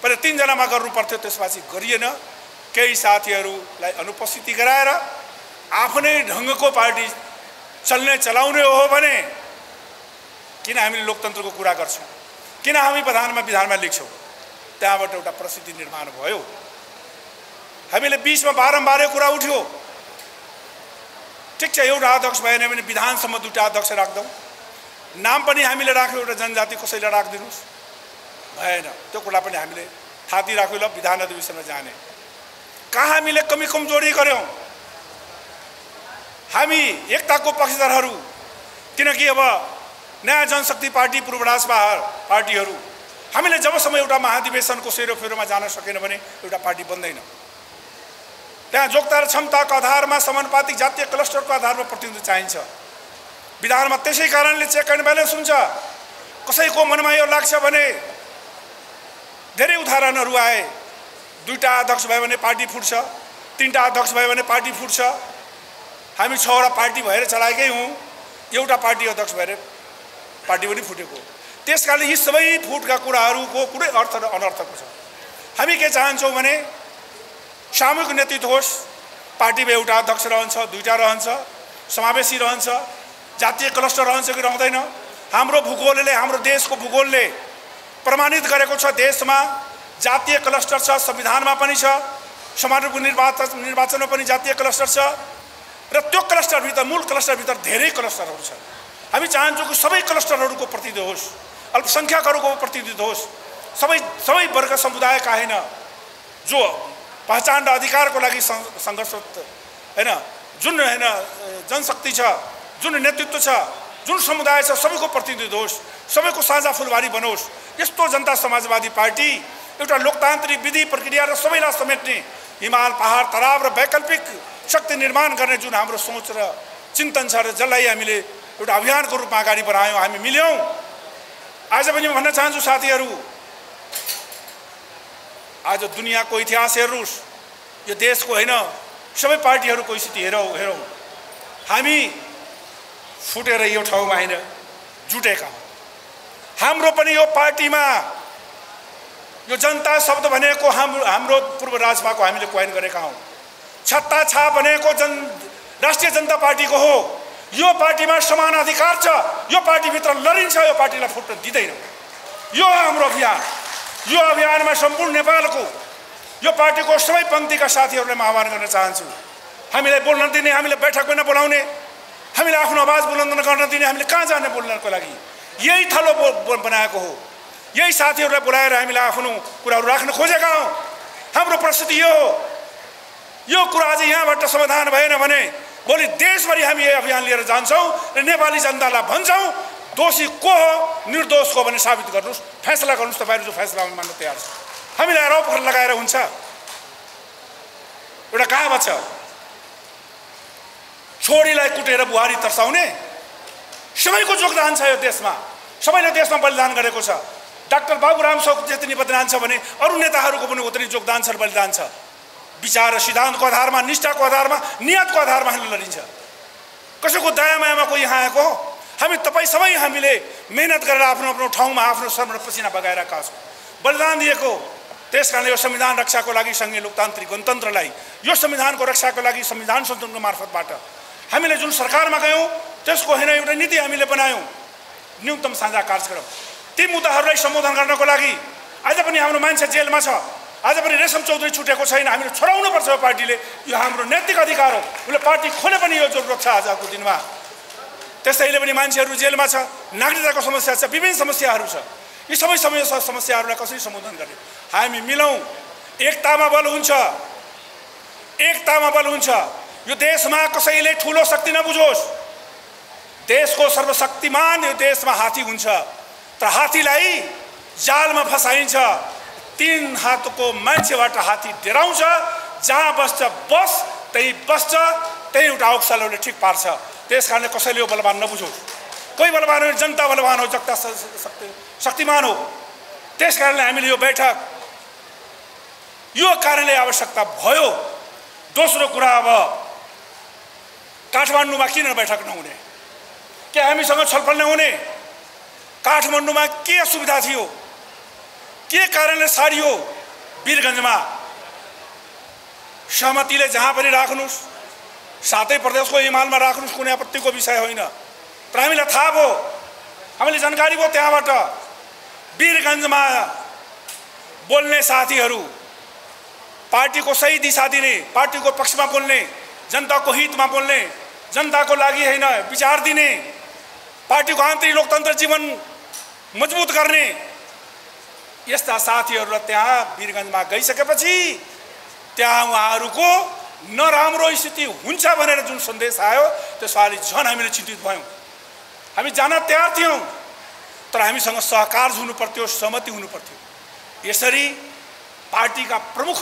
B: पहिले 3 जनामा गर्नु पर्थ्यो, त्यसपछि गरिएन। केही साथीहरूलाई अनुपस्थिति गराएर आफ्नै ढङ्गको पार्टी चलाउने हो भने किन हामीले लोकतन्त्रको कुरा गर्छौँ? किन हामी विधानमा लेख्छौँ? त्यहाँबाट एउटा परिस्थिति निर्माण भयो। हामीले बीचमा बारम्बार कुरा उठ्यो, ठिक छ एउटा अध्यक्ष भएन भने विधानसम्म 2टा अध्यक्ष राख्दौँ, नाम पनि हामीले राख्यौँ एउटा जनजाति कसैले राखिदिनुहोस्, भएन। त्यो कुरा पनि हामीले थाती राख्यौँ, ल विधान अधिवेशनमा जाने। कहाँ हामीले कमी कमजोरी गर्यौँ? हामी एकताको पक्षधरहरू, किनकि अब नयाँ जनशक्ति पार्टी, पूर्व राजपा पार्टीहरू, हामीले जबसम्म एउटा महाधिवेशनको सेरोफेरोमा जान सकेन भने एउटा पार्टी बन्दैन। त्यहाँ जोग्यता र क्षमताको आधारमा समानुपातिक जातीय क्लस्टरको आधारमा प्रतिनिधित्व चाहिन्छ। विधानमा त्यसै कारणले चेक एन्ड ब्यालेन्स हुन्छ। कसैको मनमा यो लाग्छ भने धेरै उदाहरणहरू आए। दुईटा अध्यक्ष भयो भने पार्टी फुट्छ, तीनटा अध्यक्ष भयो भने पार्टी फुट्छ। हामी 6 वटा पार्टी भएर चलाएकै हौँ, एउटा पार्टी अध्यक्ष भएर पार्टी पनि फुटेको। त्यसकारण यी सबै फुटका कुराहरूको कुनै अर्थ र अनर्थको छ। हामी के चाहन्छौँ भने सामूहिक नेतृत्व होस्, पार्टीमा एउटा अध्यक्ष रहन्छ, दुईटा रहन्छ, समावेशी रहन्छ, जातीय क्लस्टर रहन्छ कि रहँदैन। हाम्रो भूगोलले, हाम्रो देशको भूगोलले प्रमाणित गरेको छ, देशमा जातीय क्लस्टर छ, संविधानमा पनि छ, समानुपातिक निर्वाचनमा पनि जातीय क्लस्टर छ र त्यो क्लस्टरभित्र, मूल क्लस्टरभित्र धेरै क्लस्टरहरू छन्। हामी चाहन्छौँ कि सबै क्लस्टरहरूको प्रतिनिधित्व होस्, अल्पसङ्ख्यकहरूको प्रतिनिधित्व होस्, सबै वर्ग समुदायका होइन, जो पहिचान र अधिकारको लागि सङ्घर्ष होइन, जुन होइन जनशक्ति छ, जुन नेतृत्व छ, जुन समुदाय छ, सबैको प्रतिनिधित्व होस्, सबैको साझा फुलबारी बनोस्। यस्तो जनता समाजवादी पार्टी एउटा लोकतान्त्रिक विधि प्रक्रिया र सबैलाई समेट्ने हिमाल, पहाड, तराव र वैकल्पिक शक्ति निर्माण गर्ने जुन हाम्रो सोच र चिन्तन छ र जसलाई हामीले एउटा अभियानको रूपमा अगाडि बढायौँ, हामी मिल्यौँ। आज पनि म भन्न चाहन्छु साथीहरू, आज दुनियाँको इतिहास हेर्नुहोस्, यो देशको होइन सबै पार्टीहरूको स्थिति हेरौँ। हामी फुटेर यो ठाउँमा होइन जुटेका हौँ। हाम्रो पनि यो पार्टीमा यो जनता शब्द भनेको हाम्रो पूर्व राजपाको हामीले कोइन गरेका हौँ। छत्ता छाप भनेको राष्ट्रिय जनता पार्टीको हो। यो पार्टीमा समान अधिकार छ, यो पार्टीभित्र लडिन्छ, यो पार्टीलाई फुट्न दिँदैन। यो हाम्रो अभियान, यो अभियानमा सम्पूर्ण नेपालको यो पार्टीको सबै पङ्क्तिका साथीहरूलाई म आह्वान गर्न चाहन्छु। हामीलाई बोल्न दिने, हामीले बैठक पनि बोलाउने, हामीले आफ्नो आवाज बुलन्द गर्न दिने, हामीले कहाँ जाने बोल्नको लागि यही थलो बनाएको हो। यही साथीहरूलाई बोलाएर हामीले आफ्नो कुराहरू राख्न खोजेका हौँ। हाम्रो परिस्थिति यो हो। यो कुरा आज यहाँबाट समाधान भएन भने भोलि देशभरि हामी यही अभियान लिएर जान्छौँ र नेपाली जनतालाई भन्छौँ दोषी को हो, निर्दोष को भने साबित गर्नुहोस्, फैसला गर्नुहोस्, तपाईँहरू जो फैसला मान्न तयार छ। हामीलाई आरोप लगाएर हुन्छ। एउटा कहावत छ, छोरीलाई कुटेर बुहारी तर्साउने। सबैको योगदान छ यो देशमा, सबैले देशमा बलिदान गरेको छ। डाक्टर बाबुराम साहको जति नै बलिदान छ भने अरू नेताहरूको पनि उतनै योगदान छ, बलिदान छ। विचार र सिद्धान्तको आधारमा, निष्ठाको आधारमा, नियतको आधारमा हामीले लडिन्छ। कसैको दयामायामा कोही यहाँ आएको हो? हामी तपाईँ सबै हामीले मेहनत गरेर आफ्नो आफ्नो ठाउँमा आफ्नो श्रम र पसिना बगाएका छौँ, बलिदान दिएको। त्यसकारणले यो संविधान रक्षाको लागि, सङ्घीय लोकतान्त्रिक गणतन्त्रलाई, यो संविधानको रक्षाको लागि संविधान संशोधनको मार्फतबाट हामीले जुन सरकारमा गयौँ त्यसको होइन एउटा नीति हामीले बनायौँ, न्यूनतम साझा कार्यक्रम। ती मुद्दाहरूलाई सम्बोधन गर्नको लागि आज पनि हाम्रो मान्छे जेलमा छ, आज पनि रेशम चौधरी छुटेको छैन। हामीले छोडाउनुपर्छ यो पार्टीले, यो हाम्रो नैतिक अधिकार हो। उसले पार्टी खोले पनि यो जरुरत छ आजको दिनमा। त्यसैले पनि मान्छेहरू जेलमा छ, नागरिकताको समस्या छ, विभिन्न समस्याहरू छ। यी सबै समस्याहरूलाई कसरी सम्बोधन गर्ने? हामी मिलौँ, एकतामा बल हुन्छ, एकतामा बल हुन्छ। यो देशमा कसैले ठुलो शक्ति नबुझोस्। देशको सर्वशक्तिमान यो देशमा हात्ती हुन्छ, तर हात्तीलाई जालमा फसाइन्छ। 3 हातको मान्छेबाट हात्ती डराउँछ, जहाँ बस्छ बस, त्यही बस्छ, त्यही एउटा औक्सालोले ठिक पार्छ। त्यसकारणले कसैले यो बलवान नबुझोस्। कोही बलवान हो, जनता बलवान हो, जनता शक्तिमान हो। त्यसकारणले हामीले यो बैठक यो कारणले आवश्यकता भयो। दोस्रो कुरा, अब काठमाडौँमा किन बैठक नहुने? के हामीसँग छलफल नहुने? काठमाडौँमा के सुविधा थियो? के कारणले सारियो? वीरगञ्जमा सहमतिले जहाँ पनि राख्नुहोस्, सातै प्रदेशको हिमालमा राख्नुहोस्, कुनै आपत्तिको विषय होइन। तर हामीलाई थाहा भयो, हामीले जानकारी भयो त्यहाँबाट। वीरगञ्जमा बोल्ने साथीहरू पार्टीको सही दिशा दिने, पार्टीको पक्षमा बोल्ने, जनताको हितमा बोल्ने, जनताको लागि होइन विचार दिने, पार्टीको आन्तरिक लोकतन्त्र जीवन मजबुत गर्ने यस्ता साथीहरूलाई त्यहाँ वीरगञ्जमा गइसकेपछि त्यहाँ उहाँहरूको नराम्रो स्थिति हुन्छ भनेर जुन सन्देश आयो त्यसले झन् हामीले चिन्तित भयौँ। हामी जान तयार थियौँ, तर हामीसँग सहकार हुनु पर्थ्यो, सहमति हुनु पर्थ्यो। यसरी पार्टीका प्रमुख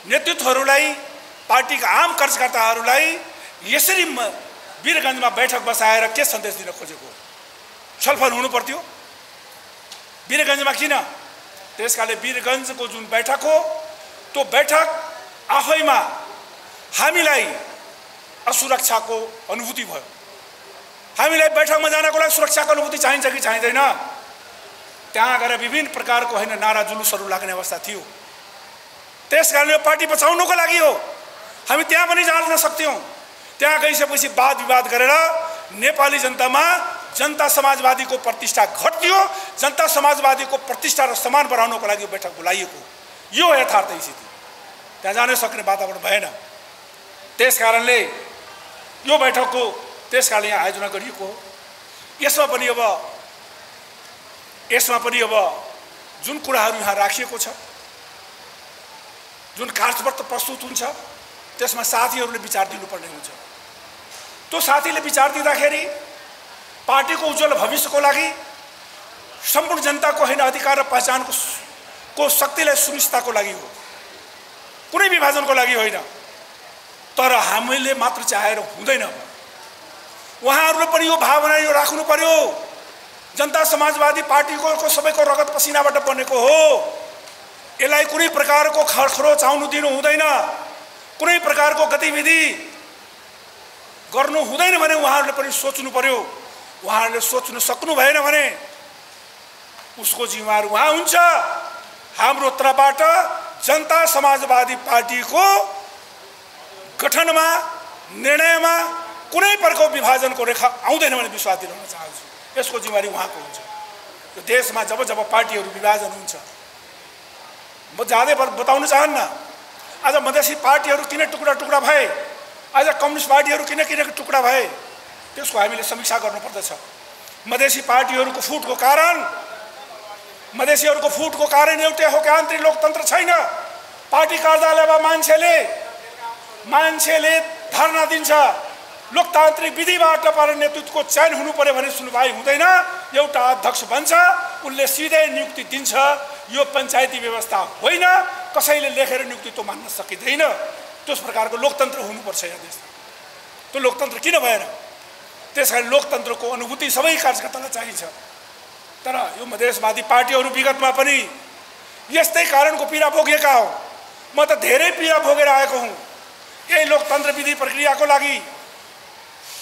B: नेतृत्वहरूलाई, पार्टीका आम कार्यकर्ताहरूलाई यसरी वीरगञ्जमा बैठक बसाएर के सन्देश दिन खोजेको? छलफल हुनु पर्थ्यो। वीरगञ्जमा किन? त्यसकारणले वीरगञ्जको जुन बैठक हो त्यो बैठक आफैमा हामीलाई असुरक्षाको अनुभूति भयो। हामीलाई बैठकमा जानको लागि सुरक्षाको अनुभूति चाहिन्छ कि चाहिँदैन? त्यहाँ गएर विभिन्न प्रकारको हैन नारा जुलुसहरू लाग्ने अवस्था थियो। त्यसकारणले पार्टी बचाउनको लागि हो। हामी त्यहाँ पनि जान सक्थ्यौँ। त्यहाँ गइसकेपछि वाद विवाद गरेर नेपाली जनतामा जनता समाजवादीको प्रतिष्ठा घट्यो। जनता समाजवादीको प्रतिष्ठा र सम्मान बढाउनको लागि यो बैठक बोलाइएको। यो यथार्थ स्थिति। त्यहाँ जान सक्ने वातावरण भएन। त्यसकारणले यो बैठकको त्यसकारणले यहाँ आयोजना गरिएको हो। यसमा पनि अब जुन कुराहरू यहाँ राखिएको छ, जुन कार्यपत्र प्रस्तुत हुन्छ, त्यसमा साथीहरूले विचार दिनुपर्ने हुन्छ। त्यो साथीले विचार दिँदाखेरि पार्टीको उज्जवल भविष्यको लागि, सम्पूर्ण जनताको हैन अधिकार र पहिचानको शक्तिलाई सुनिश्चितताको लागि हो, कुनै विभाजनको लागि होइन। तर हामीले मात्र चाहेर हुँदैन। उहाँहरूले पनि यो भावना यो राख्नु पर्यो। जनता समाजवादी पार्टीको सबैको रगत पसिनाबाट बनेको हो। यसलाई कुनै प्रकारको खरखरोच आउनु दिनु हुँदैन। कुनै प्रकारको गतिविधि गर्नु हुँदैन भने उहाँहरूले पनि सोच्नु पर्यो। उहाँहरूले सोच्न सक्नु भएन भने उसको जिम्मेवार उहाँ हुन्छ। हाम्रो तर्फबाट जनता समाजवादी पार्टीको गठनमा, निर्णयमा कुनै प्रकारको विभाजनको रेखा आउँदैन भने विश्वास दिलाउन चाहन्छु। यसको जिम्मेवारी उहाँको हुन्छ। यो देशमा जब जब पार्टीहरू विभाजन हुन्छ, म ज्यादै बताउन चाहन्न। आज मधेसी पार्टीहरू किन टुक्रा टुक्रा भए, आज कम्युनिस्ट पार्टीहरू किन टुक्रा भए, त्यसको हामीले समीक्षा गर्नुपर्दछ। मधेसी पार्टीहरूको फुटको कारण एउटै हो कि आन्तरिक लोकतन्त्र छैन। पार्टी कार्यालयमा मान्छेले धरना दिन्छ। लोकतान्त्रिक विधिबाट पर नेतृत्वको चयन हुनु पर्यो भने सुनवाई हुँदैन। एउटा अध्यक्ष बन्छ, उसले सिधै नियुक्ति दिन्छ। यो पञ्चायती व्यवस्था होइन। कसैले लेखेर नियुक्ति त मान्न सकिँदैन। त्यस प्रकारको लोकतन्त्र हुनुपर्छ यहाँ देशमा। त्यो लोकतन्त्र किन भएन? त्यसकारण लोकतन्त्रको अनुभूति सबै कार्यकर्तालाई चाहिन्छ। तर यो मधेसवादी पार्टीहरू विगतमा पनि यस्तै कारणको पीडा भोगेका हो। म त धेरै पीडा भोगेर आएको हुँ। यही लोकतन्त्र विधि प्रक्रियाको लागि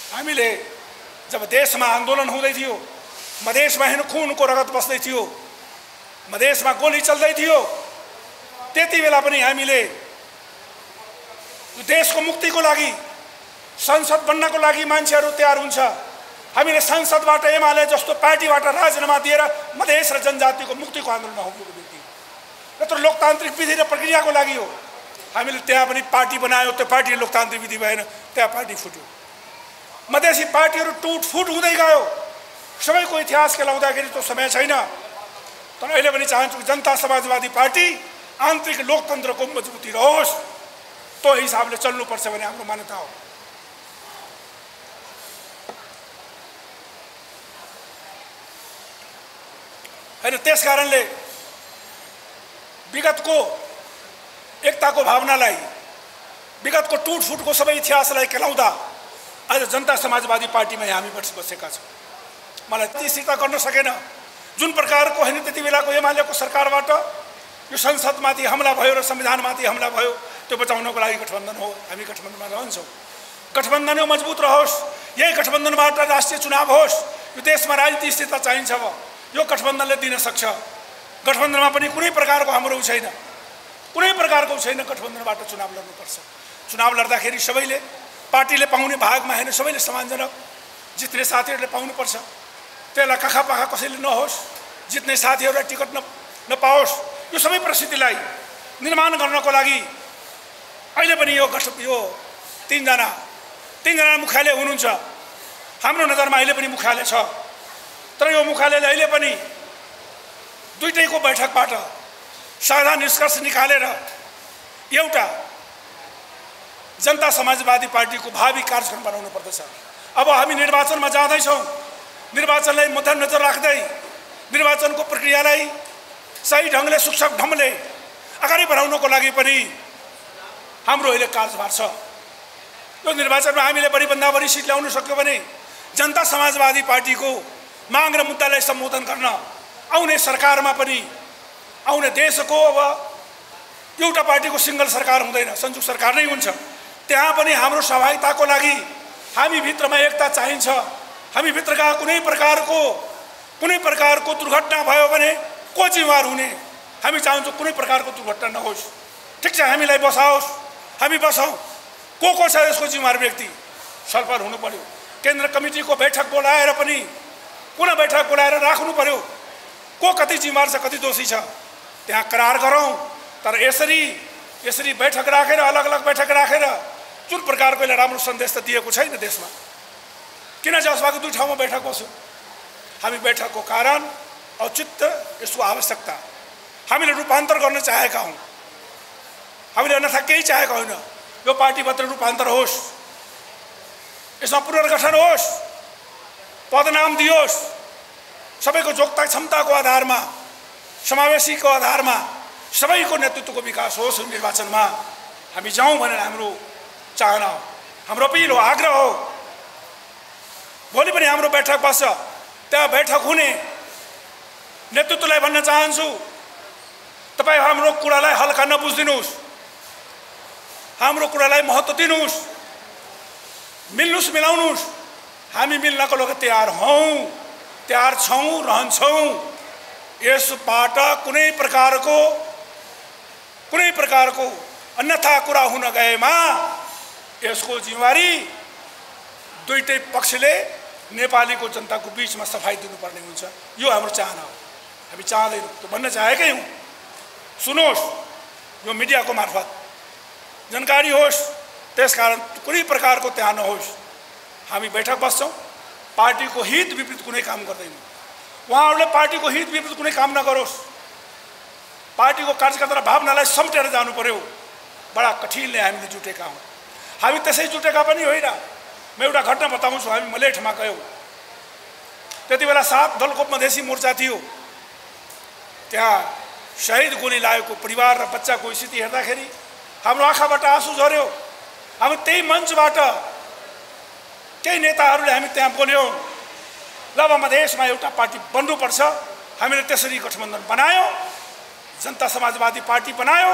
B: हामीले जब देशमा आन्दोलन हुँदै थियो, मधेसमा हेर्नु खुनको रगत बस्दै थियो, मधेसमा गोली चल्दै थियो, त्यति बेला पनि हामीले देशको मुक्तिको लागि, संसद बन्नको लागि मान्छेहरू तयार हुन्छ। हामीले संसदबाट एमाले जस्तो पार्टीबाट राजीनामा दिएर मधेस र जनजातिको मुक्तिको आन्दोलनमा उभिएको व्यक्ति। यत्रो लोकतान्त्रिक विधि र प्रक्रियाको लागि हो। हामीले त्यहाँ पनि पार्टी बनायो। त्यो पार्टी लोकतान्त्रिक विधि भएन, त्यहाँ पार्टी फुट्यो। मधेसी पार्टीहरू टुटफुट हुँदै गयो। सबैको इतिहास केलाउँदाखेरि त्यो समय छैन। तर अहिले पनि चाहन्छु जनता समाजवादी पार्टी आन्तरिक लोकतन्त्रको मजबुती रहोस्। त्यो हिसाबले चल्नुपर्छ भन्ने हाम्रो मान्यता हो। हैन, त्यसकारणले विगतको एकताको भावनालाई, विगतको टुटफुटको सबै इतिहासलाई केलाउँदा आज जनता समाजवादी पार्टीमा हामी बसेका छौँ। मलाई त्यति स्थिरता गर्न सकेन। जुन प्रकारको होइन त्यति बेलाको एमालेको सरकारबाट यो संसदमाथि हमला भयो र संविधानमाथि हमला भयो, त्यो बचाउनको लागि गठबन्धन हो। हामी गठबन्धनमा रहन्छौँ। गठबन्धन मजबुत रहोस्। यही गठबन्धनबाट राष्ट्रिय चुनाव होस्। यो देशमा राजनीतिक स्थिरता चाहिन्छ। यो गठबन्धनले दिन सक्छ। गठबन्धनमा पनि कुनै प्रकारको हाम्रो छैन। कुनै प्रकारको छैन। गठबन्धनबाट चुनाव लड्नुपर्छ। चुनाव लड्दाखेरि सबैले, पार्टीले पाउने भागमा होइन, सबैले समानजनक जित्ने साथीहरूले पाउनुपर्छ। त्यसलाई काखा पाखा कसैले नहोस्। जित्ने साथीहरूलाई टिकट नपाओस्। यो सबै परिस्थितिलाई निर्माण गर्नको लागि अहिले पनि यो तीनजना मुख्यालय हुनुहुन्छ। हाम्रो नजरमा अहिले पनि मुख्यालय छ। तर यो मुख्यालयले अहिले पनि दुईटैको बैठकबाट साझा निष्कर्ष निकालेर एउटा जनता समाजवादी पार्टीको भावी कार्यक्रम बनाउनु पर्दछ। अब हामी निर्वाचनमा जाँदैछौँ। निर्वाचनलाई मध्यनजर राख्दै निर्वाचनको प्रक्रियालाई सही ढङ्गले, सूक्ष्म ढङ्गले अगाडि बढाउनको लागि पनि हाम्रो अहिले कार्यभार छ। यो निर्वाचनमा हामीले बढीभन्दा बढी सिट ल्याउन सक्यो भने जनता समाजवादी पार्टीको माग र मुद्दालाई सम्बोधन गर्न आउने सरकारमा पनि, आउने देशको अब एउटा पार्टीको सिंगल सरकार हुँदैन, संयुक्त सरकार नै हुन्छ। त्यहाँ पनि हाम्रो सहभागिताको लागि हामी भित्रमा एकता चाहिन्छ। हामी भित्रका कुनै प्रकारको दुर्घटना भयो भने को जिम्मेवार हुने? हामी चाहन्छौँ कुनै प्रकारको दुर्घटना नहोस्। ठिक छ, हामीलाई बसाओस्, हामी बसौँ। को छ यसको जिम्मेवार व्यक्ति? छलफल हुनु पर्यो। केन्द्र कमिटीको बैठक बोलाएर पनि पुनः बैठक बोलाएर राख्नु पर्यो। को कति जिम्मेवार छ, कति दोषी छ, त्यहाँ करार गरौँ। तर यसरी बैठक राखेर, अलग अलग बैठक राखेर जुन प्रकारको राम्रो सन्देश त दिएको छैन देशमा। किन जसबाको दुई ठाउँमा बैठक बस्यो? हामी बैठकको कारण, औचित्य, यसको आवश्यकता, हामीले रूपान्तर गर्न चाहेका हौँ। हामीले अन्यथा केही चाहेका होइन। यो पार्टीभित्र रूपान्तर होस्, यसमा पुनर्गठन होस्, पदनाम दियोस्, सबैको जोग्यता क्षमताको आधारमा, समावेशीको आधारमा सबैको नेतृत्वको विकास होस्। निर्वाचनमा हामी जाउँ भनेर हाम्रो चाहना हो, हाम्रो अपिल हो, आग्रह हो। भोलि पनि हाम्रो बैठक बस्छ, त्यहाँ बैठक हुने नेतृत्वलाई भन्न चाहन्छु, तपाईँ हाम्रो कुरालाई हल्का नबुझिदिनुहोस्, हाम्रो कुरालाई महत्त्व दिनुहोस्, मिल्नुहोस्, मिलाउनुहोस्। हामी मिल्नको लागि तयार हौँ, तयार छौँ, रहन्छौँ। यसबाट कुनै प्रकारको अन्यथा कुरा हुन गएमा यसको जिम्मेवारी दुईटै पक्षले नेपालीको जनताको बीचमा सफाई दिनुपर्ने हुन्छ। यो हाम्रो चाहना हो। हामी चाहदैनौँ, त्यो भन्न चाहेकै हौँ। सुनोस्, यो मिडियाको मार्फत जानकारी होस्, त्यसकारण कुनै प्रकारको त्यहाँ नहोस्। हामी बैठक बस्छौँ, पार्टीको हित विपरीत कुनै काम गर्दैनौँ। उहाँहरूले पार्टीको हित विपरीत कुनै काम नगरोस्। पार्टीको कार्यकर्ता र भावनालाई सम्टेर जानु पर्यो। बडा कठिनले हामीले जुटेका हौँ। हामी त्यसै जुटेका पनि होइन। म एउटा घटना बताउँछु। हामी मलेठमा गयौँ, त्यति बेला 7 दलको मधेसी मोर्चा थियो। त्यहाँ शहीद गोली लागेको परिवार र बच्चाको स्थिति हेर्दाखेरि हाम्रो आँखाबाट आँसु झर्यो। हामी त्यही मञ्चबाट केही नेताहरूले हामी त्यहाँ बोल्यौँ, ल अब मधेसमा एउटा पार्टी बन्नुपर्छ। हामीले त्यसरी गठबन्धन बनायौँ, जनता समाजवादी पार्टी बनायो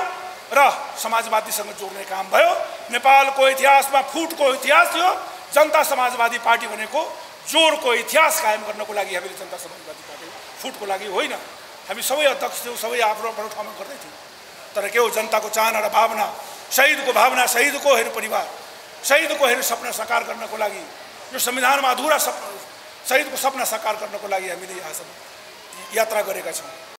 B: र समाजवादीसँग जोड्ने काम भयो। नेपालको इतिहासमा फुटको इतिहास थियो। जनता समाजवादी पार्टी भनेको जोडको इतिहास कायम गर्नको लागि हामीले जनता समाजवादी पार्टी, फुटको लागि होइन। हामी सबै अध्यक्ष थियौँ, सबै आफ्नो आफ्नो ठाउँमा गर्दै थियौँ। तर के हो, जनताको चाहना र भावना, शहीदको भावना, शहीदको हेर परिवार, शहीदको हेर सपना साकार गर्नको लागि, यो संविधानमा अधुरा शहीदको सपना साकार गर्नको लागि हामीले यहाँसम्म यात्रा गरेका छौँ।